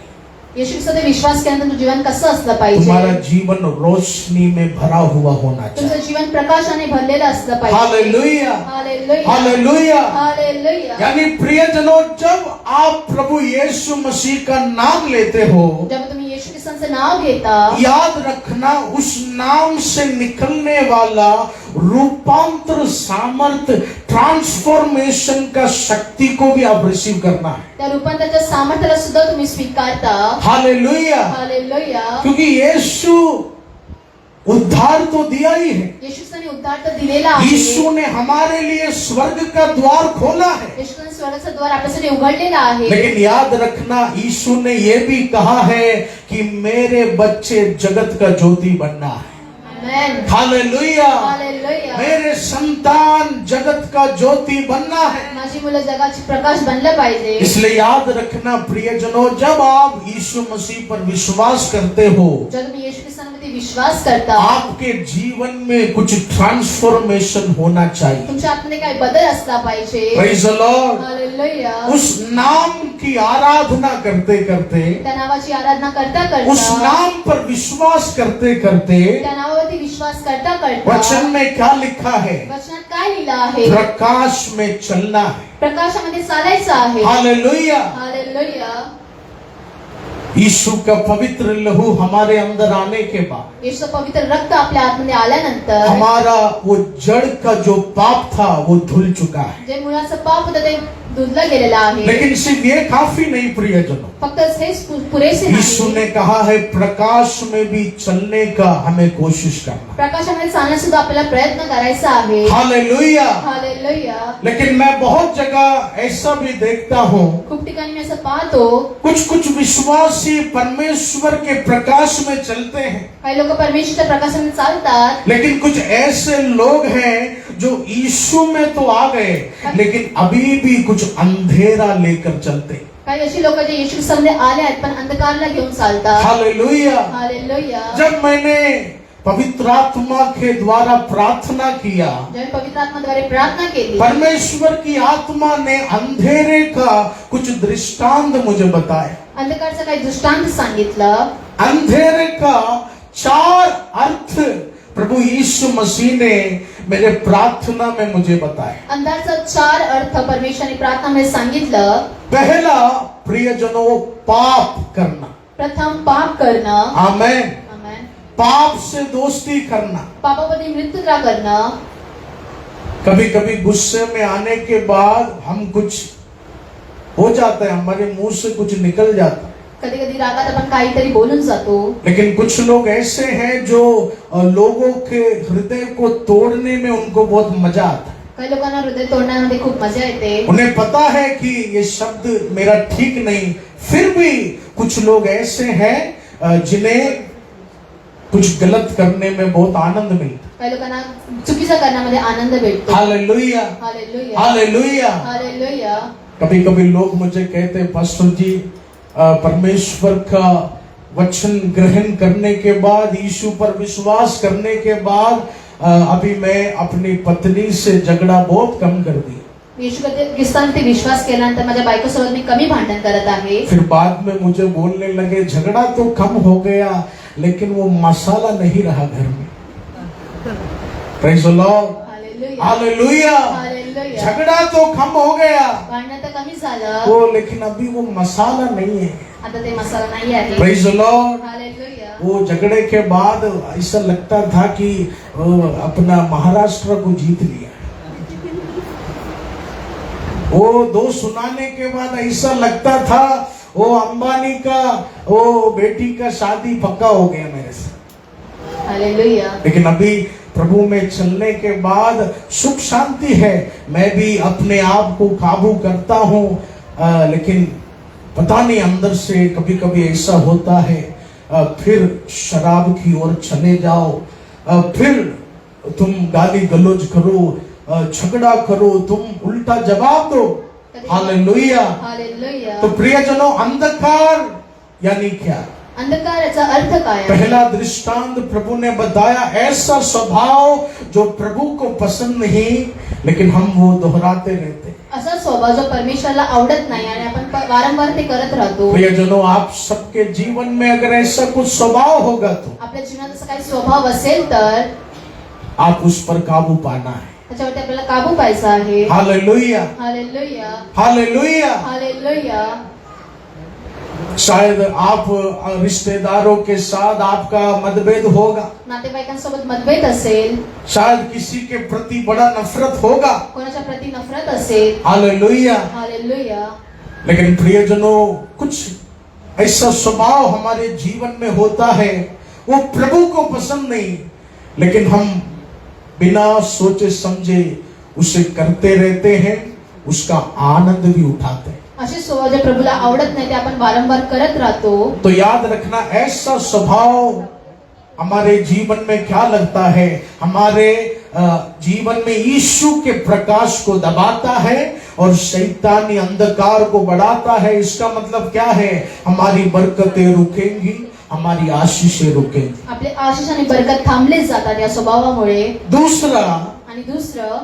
येशू ख्रिस्तावर विश्वास केल्यानंतर तुझं जीवन कसं असलं पाहिजे. तुम्हारा जीवन रोशनी में भरा हुआ होना चाहिए। तुमचं जीवन प्रकाशाने भरलेलं असलं पाहिजे. Hallelujah, hallelujah, hallelujah. हालेलुया. यानी प्रियजनों, जब आप प्रभु यीशु मसीह का नाम लेते हो, जेव्हा तुम्ही येशू ख्रिस्तांचं नाव घेता, याद रखना उस नाम से निकलने वाला रूपांतर सामर्थ्य ट्रांसफॉर्मेशन का शक्ति को भी आप रिसीव करना है। त्या रूपांतराच्या सामर्थ्याला सुद्धा तुम्ही स्वीकारता. Hallelujah, hallelujah. क्योंकि यीशु उद्धार तो दिया ही है, येशू ख्रिस्ताने उद्धार तर दिलेला आहे. यीशु ने हमारे लिए स्वर्ग का द्वार खोला है। येशू ख्रिस्ताने स्वर्गाचं द्वार आपल्यासाठी उघडलेला आहे. लेकिन याद रखना, यीशु ने यह भी कहा है कि मेरे बच्चे जगत का ज्योति बनना है। आमेन. Hallelujah, hallelujah. मेरे संतान जगत का ज्योति बनना है। माझी मुलं जगाची प्रकाश बनलं पाहिजे. इसलिए याद रखना प्रियजनों, जब आप यीशु मसीह पर विश्वास करते हो, जब तुम्ही येशू ख्रिस्तामध्ये विश्वास करता, आपके जीवन में कुछ ट्रांसफॉर्मेशन होना चाहिए। तुमच्या आतमध्ये काही बदल असला पाहिजे. Praise the Lord. हालेलुया. उस नाम की आराधना करते करते, त्या नावाची आराधना करता उस करता, नाम पर विश्वास करते करते, त्या नावावरती विश्वास करता करता, वचन में क्या लिखा है, वचनात काय लिहिलं आहे, प्रकाश में चलना है। प्रकाशामध्ये चालायचं आहे. हालेलुया। हालेलुया. यीशु का पवित्र लहू हमारे अंदर आने के बाद, येशूचं पवित्र रक्त आपल्या आतमध्ये आल्यानंतर, हमारा वो जड़ का जो पाप था वो धुल चुका है। जे मुळाचं पाप होतं ते धुतलं गेलेलं आहे. लेकिन सिर्फ ये काफी नहीं प्रियजनों, फक्त हेच पुरेसे यीशु नाही. ने कहा है प्रकाश में भी चलने का हमें कोशिश करना। प्रकाशामध्ये चालण्यास सुद्धा आपल्याला प्रयत्न करायचा आहे. हालेलुया। हालेलुया. लेकिन मैं बहुत जगह ऐसा भी देखता हूँ, खूप ठिकाणी मी असं पाहतो, कुछ विश्वासी परमेश्वर के प्रकाश में चलते हैं, काही लोक परमेश्वरच्या प्रकाशाने चालतात. लेकिन कुछ ऐसे लोग हैं जो यीशु में तो आ गए लेकिन अभी भी कुछ अंधेरा लेकर चलते। काही अशी लोक जे येशू ख्रिस्तामध्ये आले आहेत पण अंधकारला घेऊन चालतात. हालेलुया। हालेलुया. जब मैंने पवित्र आत्मा के द्वारा प्रार्थना किया, जेव्हा पवित्र आत्म्याद्वारे प्रार्थना केली, परमेश्वर की आत्मा ने अंधेरे का कुछ दृष्टांत मुझे बताया। अंधकारचा काही दृष्टांत सांगितलं. अंधेरे का 4 अर्थ प्रभु यीशु मसीह ने मेरे प्रार्थना में मुझे बताया। अंधारचा 4 अर्थ परमेश्वराने प्रार्थनामध्ये सांगितलं. पहला प्रियजनों, पाप करना। प्रथम पाप करणं. आमेन। आमेन. पाप से दोस्ती करना। पापामध्ये मृत्युता करणं. कभी कभी गुस्से में आने के बाद हम कुछ हो जाता है, हमारे मुंह से कुछ निकल जाता है, कधी कधी रागात आपण काहीतरी बोलून जातो. लेकिन कुछ लोग ऐसे हैं जो लोगों के हृदय को तोड़ने में उनको बहुत मजा आता है. काही लोकांना हृदय तोडण्यामध्ये खूप मजा येते. उन्हें पता है कि ये शब्द मेरा ठीक नहीं, फिर भी कुछ लोग ऐसे हैं जिन्हें कुछ गलत करने में बहुत आनंद मिलता. काही लोकांना चुकीचं करण्यामध्ये आनंद भेटतो. Hallelujah, hallelujah, hallelujah. हालेलुया. कभी कभी लोग मुझे कहते हैं, पास्टर जी परमेश्वर का वचन ग्रहण करने के बाद, यीशु पर विश्वास करने के बाद अभी मैं अपनी पत्नी से झगड़ा बहुत कम कर दी. येशू ख्रिस्तांवरती विश्वास केल्यानंतर माझ्या बायकोसोबत मी कमी भांडण करत आहे. फिर बाद में मुझे बोलने लगे, झगड़ा तो कम हो गया लेकिन वो मसाला नहीं रहा घर में. Praise the Lord, hallelujah, hallelujah. Hallelujah. झगड़ा तो कम हो गया भांडण तर कमी झालं, वो, लेकिन अभी वो मसाला नहीं है. आता ते मसाला नाही आहे. Praise the Lord. हालेलुया. वो झगड़े के बाद ऐसा लगता था कि अपना महाराष्ट्र को जीत लिया. वो दो सुनाने के बाद ऐसा लगता था वो अंबानी का वो बेटी का शादी पक्का हो गया मेरे से. हालेलुया. लेकिन अभी प्रभु में चलने के बाद सुख शांति है. मैं भी अपने आप को काबू करता हूँ, लेकिन पता नहीं अंदर से कभी कभी ऐसा होता है, फिर शराब की ओर चले जाओ, फिर तुम गाली गलौज करो, झगड़ा करो, तुम उल्टा जवाब दो. हालेलुया. हालेलुया. तो प्रियजनों, अंधकार यानी क्या? अंधकाराचा अर्थ काय आहे? पहला दृष्टांत प्रभु ने बताया, ऐसा स्वभाव जो प्रभु को पसंद नहीं, लेकिन हम वो दोहराते रहते. असा स्वभाव जो परमेश्वरला आवडत नाही आणि आपण वारंवार ते करत राहतो. प्रियजनों, आप सबके जीवन में अगर ऐसा कुछ स्वभाव होगा तो आपल्या जीवनात असा काही स्वभाव असेल तर आप उस पर काबू पाना है. त्याच्यावरती आपल्याला काबू पाहायचा आहे. Hallelujah, hallelujah, hallelujah. हालेलुया. शायद आप रिश्तेदारों के साथ आपका मतभेद होगा, नातेवाईकांसोबत मतभेद असेल, शायद किसी के प्रति बड़ा नफरत होगा. कोणाच्या प्रति नफरत असेल. हालेलुया. हालेलुया. लेकिन प्रियजनों, कुछ ऐसा स्वभाव हमारे जीवन में होता है, वो प्रभु को पसंद नहीं, लेकिन हम बिना सोचे समझे उसे करते रहते हैं, उसका आनंद भी उठाते हैं. असे स्वभाव जे प्रभूला आवडत नाही ते आपण वारंवार करत राहतो. तो याद रखना, ऐसा स्वभाव हमारे जीवन में क्या लगता है? हमारे जीवन में यीशु के प्रकाश को दबाता है और शैतानी अंधकार को बढ़ाता है. इसका मतलब क्या है? हमारी बरकतें रुकेंगी, हमारी आशीषें रुकेंगी. आपले आशीष आणि बरकत थांबले जातात या स्वभावामुळे. दूसरा, आणि दुसरं,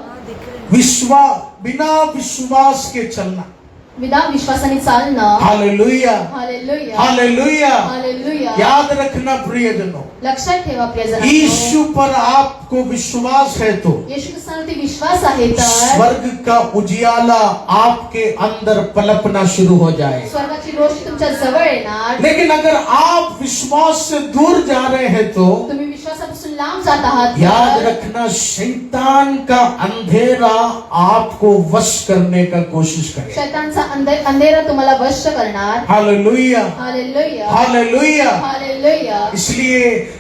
बिना विश्वास के चलना. बिना विश्वासाने चालणं. Hallelujah, hallelujah, hallelujah. हालेलुया. याद रखना प्रियजनों, लक्षात ठेवा प्रियजनांनो, यीशु पर आपको विश्वास है तो येशू ख्रिस्तावरती विश्वास आहे तर स्वर्ग का उजियाला आपके अंदर पलपना शुरू हो जाए. स्वर्गाची रोशनी तुमच्या जवळ येणार. लेकिन अगर आप विश्वास से दूर जा रहे हैं तो तुम्ही विश्वासापासून लांब जात आहात याद तर रखना, शैतान का अंधेरा आपको वश करने का कोशिश करे. शैतानचा अंधेरा तुम्हाला वश करणार. Hallelujah, hallelujah, hallelujah. हालेलुया. इसलिए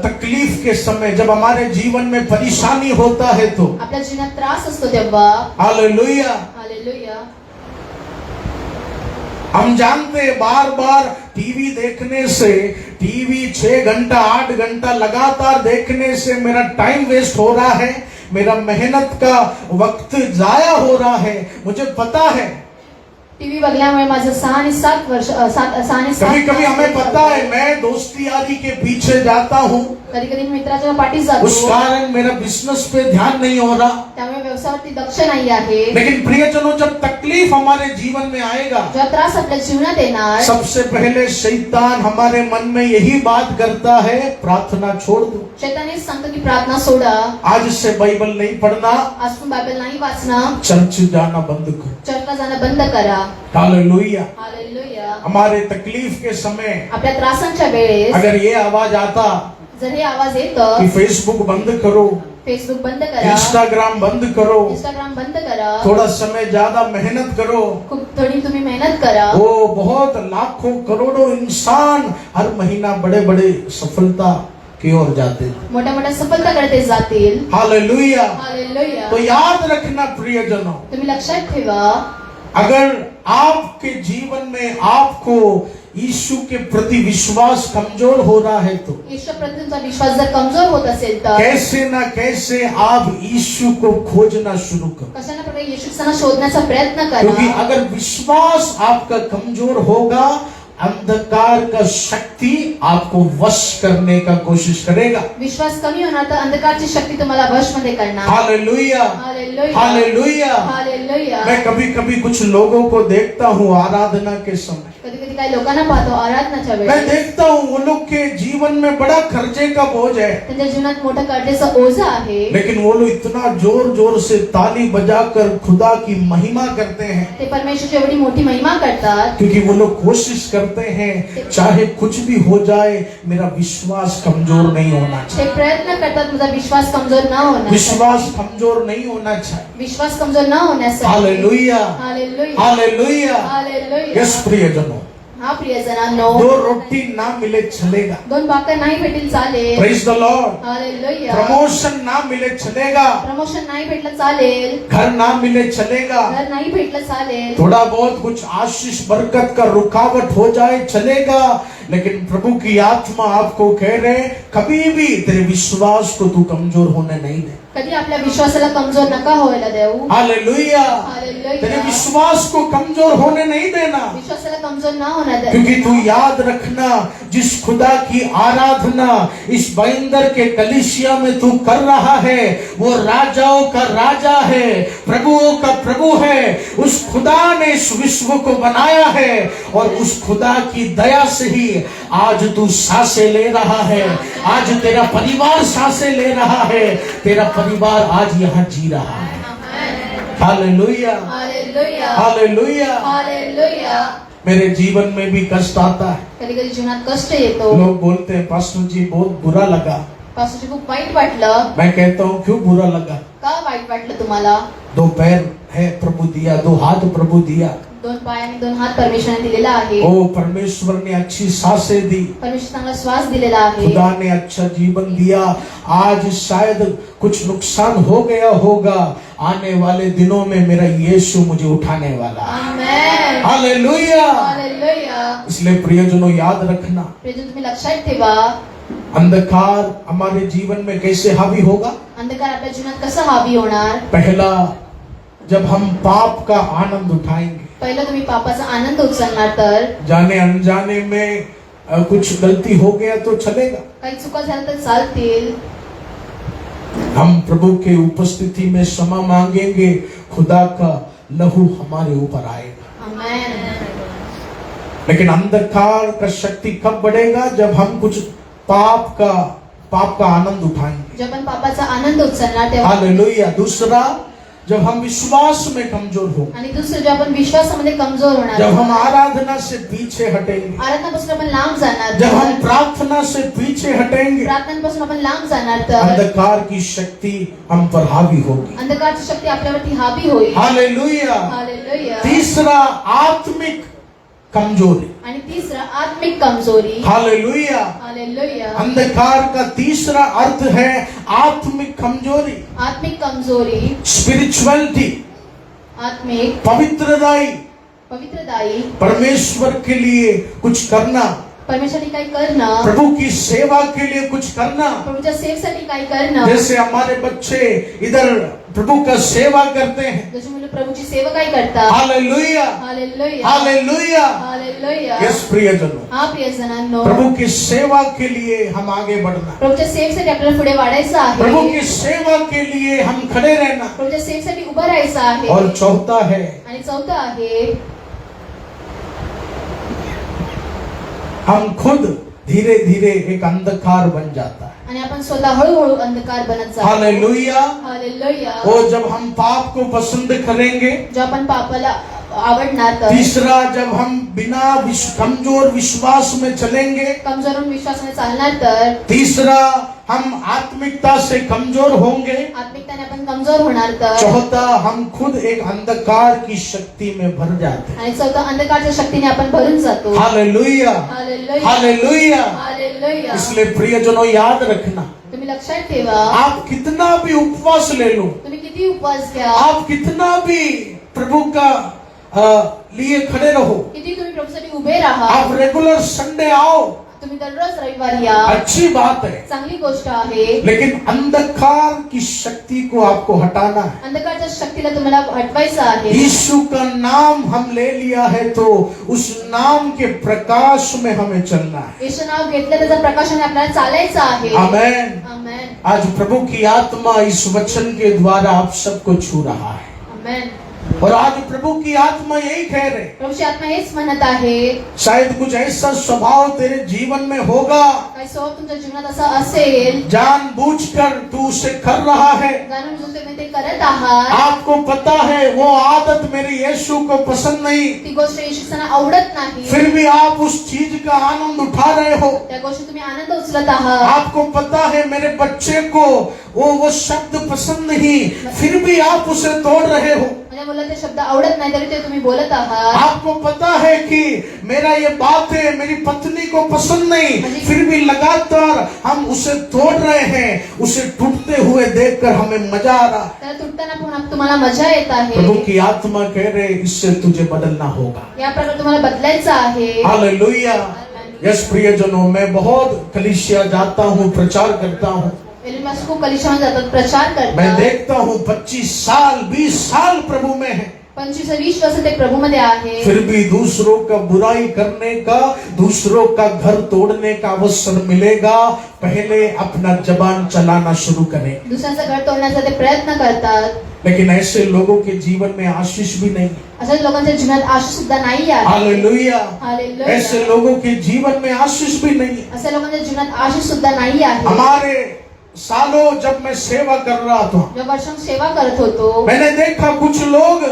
तकलीफ के समय जब हमारे जीवन में परेशानी होता है तो आपल्या जीवनात त्रास असतो तेव्हा हालेलुया, हालेलुया. हम जानते हैं बार बार टीवी देखने से, टीवी 6 घंटा 8 घंटा लगातार देखने से मेरा टाइम वेस्ट हो रहा है, मेरा मेहनत का वक्त जाया हो रहा है. मुझे पता है. टीव्ही बघल्यामुळे माझं 6 आणि 7 वर्ष 6 आणि 7 कभी कभी हमें पता है, मैं दोस्ती यारी के पीछे जाता हूँ, कधी कधी मित्राच्या पाठी जातो, उस कारण मेरा बिजनेस पे ध्यान नहीं हो रहा. त्यामुळे व्यवसायावरती दक्ष नाही आहे. लेकिन प्रियजनों, जब तकलीफ हमारे जीवन में आएगा, जेव्हा त्रास आपल्या जीवनात येणार, सबसे पहले शैतान हमारे मन में यही बात करता है, प्रार्थना छोड़ दो. शैतान हेच सांगतो की प्रार्थना सोडा, आज से बाइबल नहीं पढ़ना, आजपासून बायबल नाही वाचणं, चर्च जाना बंद करो. चर्चला जाणं बंद करा. हालेलुया. हालेलुया. हमारे तकलीफ के समय आपल्या त्रासांच्या वेळेस अगर ये आवाज आता, जर हे आवाज येतं कि फेसबुक बंद करो, फेसबुक बंद करा, इंस्टाग्राम बंद करो, इंस्टाग्राम बंद करा, थोड़ा समय ज्यादा मेहनत करो, खूप थोडी तुम्ही मेहनत करा, वो बहुत लाखों करोड़ों इंसान हर महीना बड़े बड़े सफलता की ओर जाते हैं। मोठ्या मोठ्या सफलताकडे ते जातील। हालेलुया। हालेलुया। तो याद रखना प्रियजनों, तुम्ही लक्षात ठेवा, अगर आपके जीवन में आपको यीशु के प्रति विश्वास कमजोर हो रहा है तो ईश्वर प्रति तुमचा विश्वास जर कमजोर होत असेल तर कैसे ना कैसे आप यीशु को खोजना शुरू करो, कशाने प्रकारे येशू ख्रिस्तांना शोधण्याचा प्रयत्न क्योंकि करा। अगर विश्वास आपका कमजोर होगा, अंधकार का शक्ति आपको वश करने का कोशिश करेगा। विश्वास कमी होणार तर अंधकारची शक्ती तुम्हाला वशमध्ये करणार। हालेलुया। हालेलुया। हालेलुया। हालेलुया। मैं कभी कभी कुछ लोगों को देखता हूँ आराधना के समय, कधी कधी काही लोकांना पाहतो आराधनाच्या मैं वेळेस देखता हूँ वो लोग के जीवन में बड़ा खर्चे का बोझ है, त्यांच्या जीवनात मोठं कर्जाचं ओझं आहे, लेकिन वो लोग इतना जोर जोर से ताली बजाकर खुदा की महिमा करते हैं, ते परमेश्वरची एवढी मोठी महिमा करतात, क्योंकि वो लोग कोशिश करते हैं चाहे कुछ भी हो जाए मेरा विश्वास कमजोर नहीं होना ते चाहिए, प्रयत्न करतात माझा विश्वास कमजोर न होण्यासाठी, विश्वास कमजोर नहीं होना चाहिए। विश्वास कमजोर न होण्यासाठी। Hallelujah. Hallelujah. Hallelujah. Hallelujah. Yes प्रियजनों, हा प्रियजनांनो, 2 रोटी ना मिले चलेगा, 2 भाकर नाही भेटेल चालेल। Praise the Lord. Hallelujah. Promotion ना मिले चलेगा, प्रमोशन नाही भेटलं चालेल, घर ना मिले चलेगा, घर नाही भेटलं चालेल, थोड़ा बहुत कुछ आशीष बरकत का रुकावट हो जाए चलेगा, लेकिन प्रभु की आत्मा आपको कह रहे कभी भी तेरे विश्वास को तू कमजोर होने नहीं दे। कधी आपल्या विश्वासाला कमजोर नका व्हायला देऊ। हालेलुया। हालेलुया। तेरे विश्वास को कमजोर होने नहीं देना, विश्वासाला कमजोर न होणार दे, क्योंकि तू याद रखना जिस खुदा की आराधना इस बंदर के कलीसिया में तू कर रहा है वो राजाओं का राजा है, प्रभुओं का प्रभु है। उस खुदा ने इस विश्व को बनाया है और उस खुदा की दया से ही आज तू सांसें ले रहा है, आज तेरा परिवार सांसें ले रहा है, तेरा परिवार आज यहाँ जी रहा है। हालेलुया। हालेलुया। हालेलुया। हालेलुया। मेरे जीवन में भी कष्ट आता है, कधी कधी जीवनात कष्ट येतो, लोग बोलते हैं पास्टर जी बहुत बुरा लगा, पासूची खूप वाईट वाटलं। मैं कहता हूँ क्यों बुरा लगा, का वाईट वाटलं तुम्हाला? 2 पैर है प्रभु दिया, 2 हाथ प्रभु दिया, 2 पाय आणि 2 हात परमेश्वराने दिलेला आहे, ओ परमेश्वर ने अच्छी सांसें दी, परमेश्वर चांगला श्वास दिलेला आहे, खुदा ने अच्छा जीवन दिया। आज शायद कुछ नुकसान हो गया होगा, आने वाले दिनों में मेरा यीशु मुझे उठाने वाला है। आमेन। हालेलुया। हालेलुया। इसलिए प्रियजनों याद रखना, प्रियजन तुम्ही लक्षात ठेवा, अंधकार हमारे जीवन में कैसे हावी होगा। अंधकार आपल्या जीवनात कसा हावी होणार? पहला, जब हम पाप का आनंद उठाएंगे, पहिलं तुम्ही पापाचा आनंद उचलणार तर जाने अनजाने में कुछ गलती हो गया तो चलेगा, काही चुका झाल्या तर चालतील, हम प्रभु के उपस्थिति में क्षमा मांगेंगे, खुदा का लहू हमारे ऊपर आएगा। आमेन। लेकिन अंधकार का शक्ति कब बढ़ेगा, जब हम कुछ पाप का आनंद उठाएंगे। जेव्हा आपण पापाचा आनंद उचलणार तेव्हा, हालेलुया। दूसरा, जब हम विश्वास में कमजोर हो, आणि दुसरं जेव्हा आपण विश्वासामध्ये कमजोर होणार, जब हम आराधना से पीछे हटेंगे, आराधनापासून आपण लांब जाणार जब हम तर, प्रार्थना से पीछे हटेंगे, प्रार्थनांपासून आपण लांब जाणार तर अंधकार की शक्ति हम पर हावी होगी। अंधकारची शक्ती आपल्यावरती हावी होईल। हालेलुया। हालेलुया। तीसरा, आत्मिक कमजोरी। आणि तिसरा, आत्मिक कमजोरी। हालेलुया। हालेलुया। अंधकार का तीसरा अर्थ है आत्मिक कमजोरी, आत्मिक कमजोरी, स्पिरिचुअलिटी, आत्मिक पवित्रदायी, परमेश्वर के लिए कुछ करना, परमेश्वराने काही करणं, प्रभु की सेवा के लिए कुछ करना। प्रभूच्या सेवेसाठी काही करणं, जैसे हमारे बच्चे इधर प्रभु का सेवा करते हैं। जशी मुलं प्रभूची सेवा काही करतात। Hallelujah. Hallelujah. Hallelujah. Hallelujah. Yes प्रियजनों, हा प्रियजनांनो, प्रभु की सेवा के लिए हम आगे बढ़ना, प्रभूच्या सेवेसाठी आपल्याला पुढे वाढायचं आहे, प्रभु की सेवा के लिए हम खड़े रहना। प्रभूच्या सेवेसाठी उभं राहायचं आहे। और चौथा है, आणि चौथं आहे, हम खुद धीरे धीरे एक अंधकार बन जाता है। आणि आपण स्वतः हळूहळू अंधकार बनत जातो। हालेलुया। हालेलुया। और जब हम पाप को पसंद करेंगे, जो आपण पापाला आवडणार तर तीसरा, जब हम बिना कमजोर विश्वास में चलेंगे। कमजोर विश्वासाने चालणार तर तीसरा, हम आत्मिकता से कमजोर होंगे। आत्मिकताने आपण कमजोर होणार तर चौथा, हम खुद एक अंधकार की शक्ति में भर जाते हैं। आणि चौथा, अंधकारच्या शक्तीने आपण भरून जातो। Hallelujah, hallelujah, hallelujah. हालेलुया। इसलिए प्रियजनों, याद रखना, तुम्ही लक्षात ठेवा, आप कितना भी उपवास ले लो, तुम्ही किती उपवास घ्या, आप कितना भी प्रभु का लिए खड़े रहो, किती तुम्ही प्रभूसाठी उभे राहा, आप रेगुलर संडे आओ, तुम्ही दररोज रविवारी या, अच्छी बात है, चांगली गोष्ट आहे। लेकिन अंधकार की शक्ति को आपको हटाना है। अंधकारच्या शक्तीला तुम्हाला हटवायचं आहे। यीशु का नाम हम ले लिया है तो उस नाम के प्रकाश में हमें चलना है। येशू नाव घेतलं, त्याच्या प्रकाशाने आपल्याला चालायचं आहे। आमेन। आमेन, आज प्रभु की आत्मा इस वचन के द्वारा आप सबको छू रहा है, आमेन। और आज प्रभु की आत्मा यही कह रहे, प्रभूची आत्मा हेच म्हणत आहे, शायद कुछ ऐसा स्वभाव तेरे जीवन में होगा, काही स्वभाव तुमच्या जीवनात असा असेल, जानबूझकर तू उसे कर रहा है। जाणून बुजून तुम्ही ते करत आहात, आपको पता है वो आदत मेरे यीशु को पसंद नहीं, ती गोष्ट येशूला आवडत नाही, फिर भी आप उस चीज का आनंद उठा रहे हो। त्या गोष्टी तुम्ही आनंद उचलत आहात। आपको पता है मेरे बच्चे को वो शब्द पसंद नहीं, फिर भी आप उसे तोड़ रहे हो। माझ्या मुलाला ते शब्द आवडत नाही तरी ते तुम्ही बोलत आहात। आपको पता है कि मेरा ये बात है मेरी पत्नी को पसंद नहीं, फिर भी लगातार हम उसे तोड़ रहे हैं। उसे टूटते हुए देखकर हमें मजा आ रहा है। त्याला तुटताना पण तुम्हाला मजा येत प्रभु आहे। की आत्मा कह रहे, इससे तुझे बदलना होगा। या प्रकारे तुम्हाला बदलायचं आहे। हालेलुया। यस प्रियजनों, मैं बहुत कलीसिया जाता हूँ, प्रचार करता हूँ, खूप कलिशामध्ये जातात, प्रचार मैं करतात। देखता हूँ 25 साल 20 साल प्रभु में है, 25-20 वर्ष ते प्रभू मध्ये आहे, फिर भी दूसरों का बुराई करने का, दूसरों का घर तोड़ने का अवसर मिलेगा, पहले अपना जबान चलाना शुरू करें। दुसऱ्यांचं घर तोडण्याचा ते प्रयत्न करतात। लेकिन ऐसे लोगों के जीवन में आशीष भी नहीं है। अशा लोकांच्या जीवनात आशीष सुद्धा नाही आहे। हालेलुया। हालेलुया। ऐसे लोगों के जीवन में आशीष भी नहीं है। अशा लोकांच्या जीवनात आशीष सुद्धा नाही आहे। हमारे सालों जब मैं सेवा कर रहा था, जो वर्षों सेवा करत होतो, मैंने देखा कुछ लोग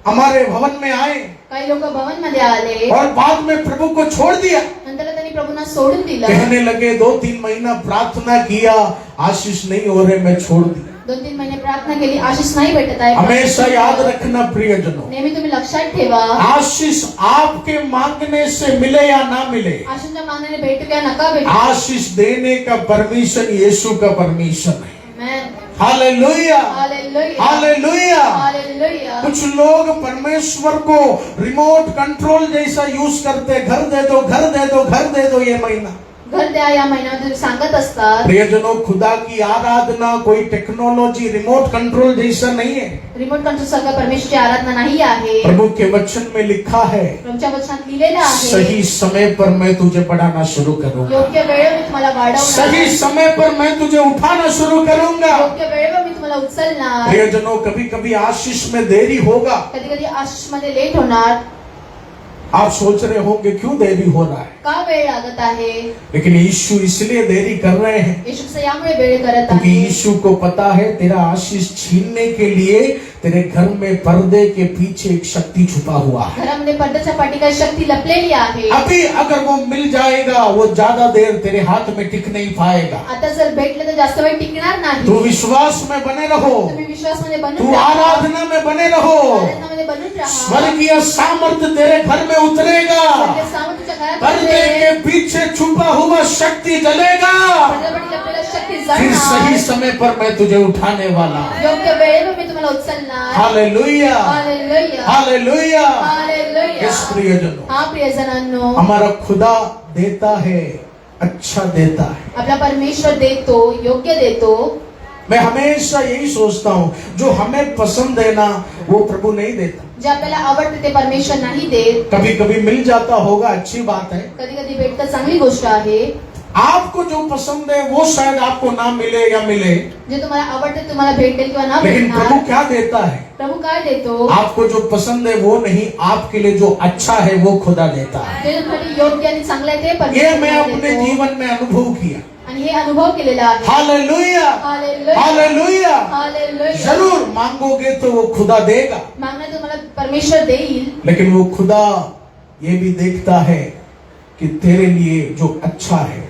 हमारे भवन में आए काही लोक भवन मध्ये आले, और बाद में प्रभु को छोड़ दिया। नंतर त्यांनी प्रभूंना सोडून दिलं। कहने लगे 2-3 महीना प्रार्थना किया, आशीष नहीं हो रहे, मैं छोड़ दी। 2-3 महिने प्रार्थना केली, आशीष नाही भेटत आहे। हमेशा याद रखना प्रियजनों, नेहमी तुम्ही लक्षात ठेवा, आशीष आपके मांगने से मिले या ना मिले, आशीषच्या मागण्याने भेटू किंवा नका भेटू, आशीष देने का परमिशन यीशु का परमिशन है। Amen. Hallelujah, hallelujah, hallelujah. Hallelujah. कुछ लोग परमेश्वर को रिमोट कंट्रोल जैसा यूज करते, घर दे दो, घर दे दो, घर दे दो, ये महीना। घर द्या या महिन्यामध्ये तुम्ही सांगत असतात। प्रियजनों, खुदा की आराधना कोई टेक्नोलॉजी रिमोट कंट्रोल जैसा नहीं है। रिमोट कंट्रोल सारखा परमेश्वराची आराधना नाही आहे। प्रभु के वचन में लिखा है, प्रभूच्या वचनात लिहिलेलं आहे, सही समय पर मैं तुझे बढ़ाना शुरू करूंगा, योग्य वेळेवर मी तुम्हाला वाढवणार, सही समय पर मैं तुझे उठाना शुरू करूंगा। योग्य वेळेवर मी तुम्हाला उचलणार। प्रियजनों, कभी कभी आशीष में देरी होगा। कधी कधी आशीष मध्ये लेट होणार। आप सोच रहे होंगे क्यों देरी हो रहा है, का वेळ लागत आहे? लेकिन यीशु इसलिए देरी कर रहे हैं येशू यामुळे वेळ करत क्योंकि आहे, यीशु को पता है तेरा आशीष छीनने के लिए तेरे घर में पर्दे के पीछे एक शक्ति छुपा हुआ है। घरामध्ये पडद्याच्या पाठी काही शक्ती लपलेली आहे। अभी अगर वो मिल जाएगा, वो ज्यादा देर तेरे हाथ में टिक नहीं पाएगा। आता जर भेटले तर जास्त वेळ टिकणार नाही। तू विश्वास में बने रहो, तुम्ही विश्वासमध्ये तू बनून राहा, आराधना में बने रहो, आराधनामध्ये बनून राहा। स्वर्गीय सामर्थ्य तेरे घर में उतरेगा, स्वर्गीय सामर्थ्य तुमच्या घरात पर्दे असेल, के पीछे छुपा हुआ शक्ति जलेगा, पडद्यापाठी लपलेली शक्ती फिर सही जळणार। समय पर मैं तुझे उठाने वाला हूं। योग्य वेळेवर मी तुम्हाला उचलणार। Hallelujah, hallelujah, hallelujah. Hallelujah. Yes प्रियजनों, हा प्रियजनांनो, हमारा खुदा देता है, अच्छा देता है। आपला परमेश्वर देतो, योग्य देतो। मैं हमेशा यही सोचता हूँ, जो हमें पसंद है ना, वो प्रभु नहीं देता। जे आपल्याला आवडते ते परमेश्वर नाही देत। कभी कभी मिल जाता होगा, अच्छी बात है। कधी कधी भेटतं, चांगली गोष्ट आहे। आपको जो पसंद है वो शायद आपको ना मिले या मिले, जे तुम्हाला आवडते तुम्हाला भेटेल किंवा ना लेकिन प्रभु भेटणार। क्या देता है, प्रभू काय देतो? आपको जो पसंद है वो नहीं, आपके लिए जो अच्छा है वो खुदा देता है। जे तुमच्यासाठी योग्य आणि चांगलं आहे ते ये परमेश्वर मैं अपने देतो। जीवन में अनुभव किया। आणि हे अनुभव केलेला आहे. Hallelujah, hallelujah. हालेलुया. हालेलुया. जरूर मांगोगे तो वो खुदा देगा, मागणं तुम्हाला परमेश्वर देईल, लेकिन वो खुदा ये भी देखता है कि तेरे लिए जो अच्छा है,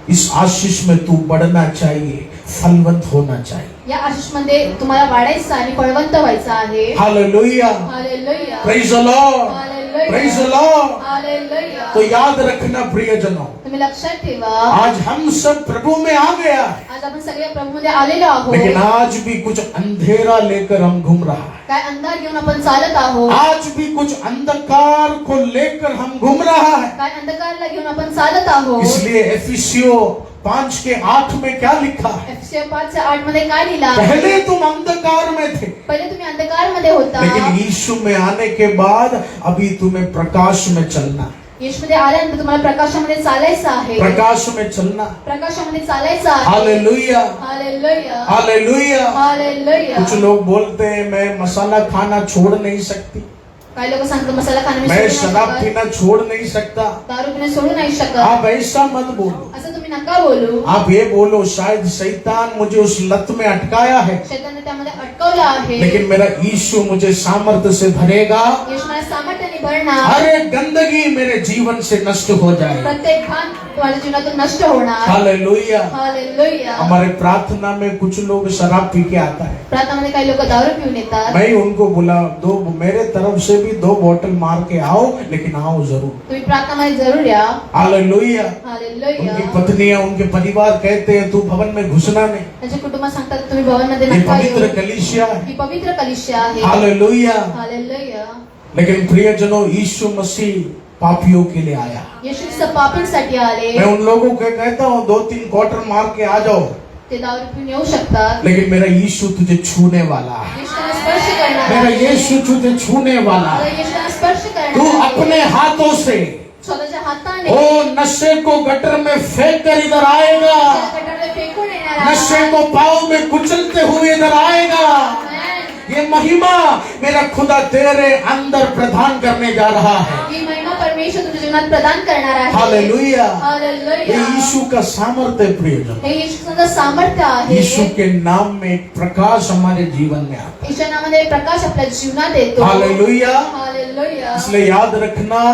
इस आशीष में तू बढ़ना चाहिए, फलवंत होना चाहिए. या आशिषमध्ये तुम्हाला वाढायचं आणि फळवंत व्हायचं आहे. Hallelujah, hallelujah. Praise the Lord, hallelujah. Praise the Lord. Hallelujah. तो याद रखना प्रियजनों, तुम्ही लक्षात ठेवा, आज हम सब प्रभु में आ गया है, आज आपण सगळे प्रभूमध्ये आलेलो आहोत. लेकिन आज भी कुछ अंधेरा लेकर हम घूम रहा है. काय अंधार घेऊन आपण चालत आहोत. आज भी कुछ अंधकार को लेकर हम घूम रहा है. काय अंधकारला घेऊन आपण चालत आहोत. इसलिए एफिसियों 5:8 में क्या लिखा है? एफएससी 5:8 मध्ये काय लिहिला? पहले तुम अंधकार में थे, पहिले तुम्ही अंधकारमध्ये होता, लेकिन यीशु में आने के बाद अभी तुम्हें प्रकाश में चलना है. येशूमध्ये आल्यानंतर तुम्हाला प्रकाशामध्ये चालायचं आहे. प्रकाश में चलना. प्रकाशामध्ये चालायचं आहे. Hallelujah, hallelujah. हालेलुया. हालेलुया. कुछ लोग बोलते हैं मैं मसाला खाना छोड़ नहीं सकती, काही लोक सांगतात मसाला खाणं मी मैं सोडू नाही शराब शकत, पीना छोड़ नहीं सकता. दारू पिणं सोडू नाही शकत. आप ऐसा मत बोलो. असं तुम्ही नका बोलू. आप ये बोलो शायद शैतान मुझे उस लत में अटकाया है, शैतानने त्यामध्ये अटकवलं आहे, लेकिन मेरा यीशु मुझे सामर्थ्य से भरेगा. येशू मला सामर्थ्याने भरणार. हर एक गंदगी मेरे जीवन से नष्ट हो जाएगी. प्रत्येक घाण तुम्हाच्या जीवनातून नष्ट होणार. हालेलुया. हालेलुया. हमारे प्रार्थना में कुछ लोग शराब पी के आता है, प्रार्थनामध्ये काही लोक दारू पिऊन येतात. मैं उनको बोला दो मेरे तरफ से भी 2 बोतल मार के आओ, लेकिन आओ जरूर. तुम्ही प्रार्थनामध्ये जरूर या. हालेलुया. हालेलुया. उनकी पत्नियां उनके परिवार कहते हैं तू भवन में घुसना नहीं, त्यांच्या कुटुंबात सांगतात तुम्ही भवनमध्ये ये नका पवित्र येऊ. कलीसिया है. ही पवित्र कलिशा आहे. हालेलुया. हालेलुया. लेकिन प्रियजनों, यीशु मसीह पापियों के लिए आया. येशू ख्रिस्त पापींसाठी आले. मैं उन लोगों को कहता हूँ 2-3 क्वार्टर मार के आ जाओ, ते दारू पिऊन येऊ शकतात. लेकिन मेरा यीशु तुझे छूने वाला है. येशू त्यांना स्पर्श करणार मेरा आहे. यीशु तुझे छूने वाला मला है. येशू त्यांना स्पर्श करणार तू आहे. अपने हाथों से स्वतःच्या हाताने ओ नशे को गटर में फेंक कर इधर आएगा, त्याला गटारात फेकून येणार आहे. नशे को पाँव में कुचलते हुए इधर आएगा. आमेन. ये महिमा मेरा खुदा तेरे अंदर प्रदान करने जा रहा है. ही महिमा परमेश्वर तुझ्या जीवनात प्रदान करणार आहे. हालेलुया. ये हालेलुया. यीशु का सामर्थ्य है प्रियजन. हे येशू ख्रिस्ताचं सामर्थ्य आहे. यीशु के नाम में एक प्रकाश हमारे जीवन में आता येशूच्या नावामध्ये प्रकाश आपल्या जीवनात येतो. है. हालेलुया. हालेलुया. इसलिए याद रखना,